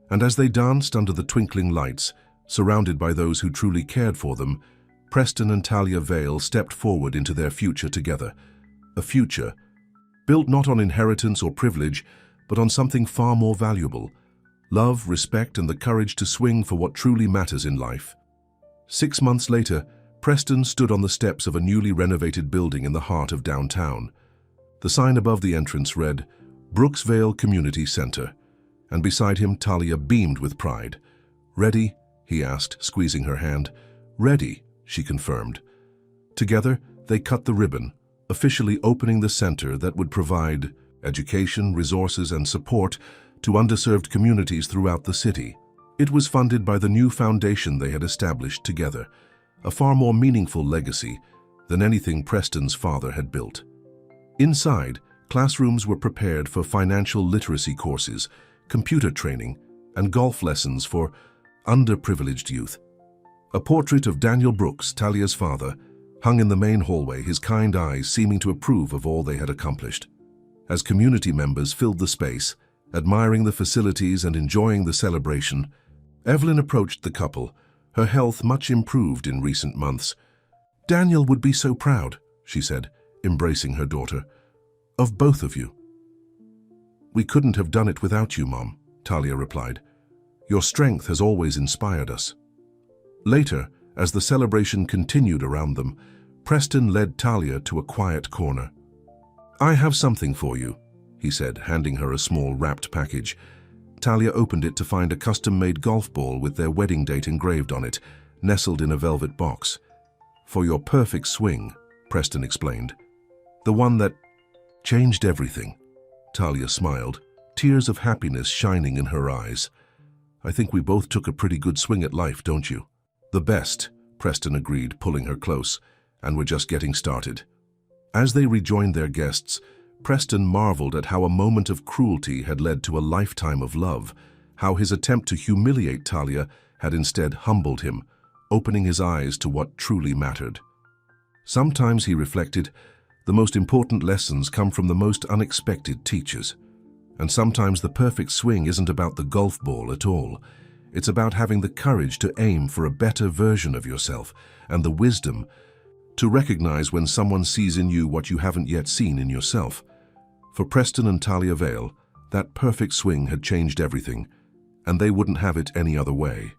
And as they danced under the twinkling lights, surrounded by those who truly cared for them, Preston and Talia Vale stepped forward into their future together. A future built not on inheritance or privilege, but on something far more valuable: love, respect, and the courage to swing for what truly matters in life. 6 months later, Preston stood on the steps of a newly renovated building in the heart of downtown. The sign above the entrance read, "Brooksvale Community Center," and beside him Talia beamed with pride. "Ready?" he asked, squeezing her hand. "Ready," she confirmed. Together, they cut the ribbon, officially opening the center that would provide education, resources, and support to underserved communities throughout the city. It was funded by the new foundation they had established together, a far more meaningful legacy than anything Preston's father had built. Inside, classrooms were prepared for financial literacy courses, computer training, and golf lessons for underprivileged youth. A portrait of Daniel Brooks, Talia's father, hung in the main hallway, his kind eyes seeming to approve of all they had accomplished. As community members filled the space, admiring the facilities and enjoying the celebration, Evelyn approached the couple, her health much improved in recent months. "Daniel would be so proud," she said, embracing her daughter, "of both of you." "We couldn't have done it without you, Mom," Talia replied. Your strength has always inspired us." Later, as the celebration continued around them, Preston led Talia to a quiet corner. "I have something for you," he said, handing her a small wrapped package. Talia opened it to find a custom-made golf ball with their wedding date engraved on it, nestled in a velvet box. "For your perfect swing," Preston explained. "The one that changed everything." Talia smiled, tears of happiness shining in her eyes. "I think we both took a pretty good swing at life, don't you?" "The best," Preston agreed, pulling her close, "and we're just getting started." As they rejoined their guests, Preston marveled at how a moment of cruelty had led to a lifetime of love, how his attempt to humiliate Talia had instead humbled him, opening his eyes to what truly mattered. Sometimes, he reflected, the most important lessons come from the most unexpected teachers. And sometimes the perfect swing isn't about the golf ball at all. It's about having the courage to aim for a better version of yourself and the wisdom to recognize when someone sees in you what you haven't yet seen in yourself. For Preston and Talia Vale, that perfect swing had changed everything, and they wouldn't have it any other way.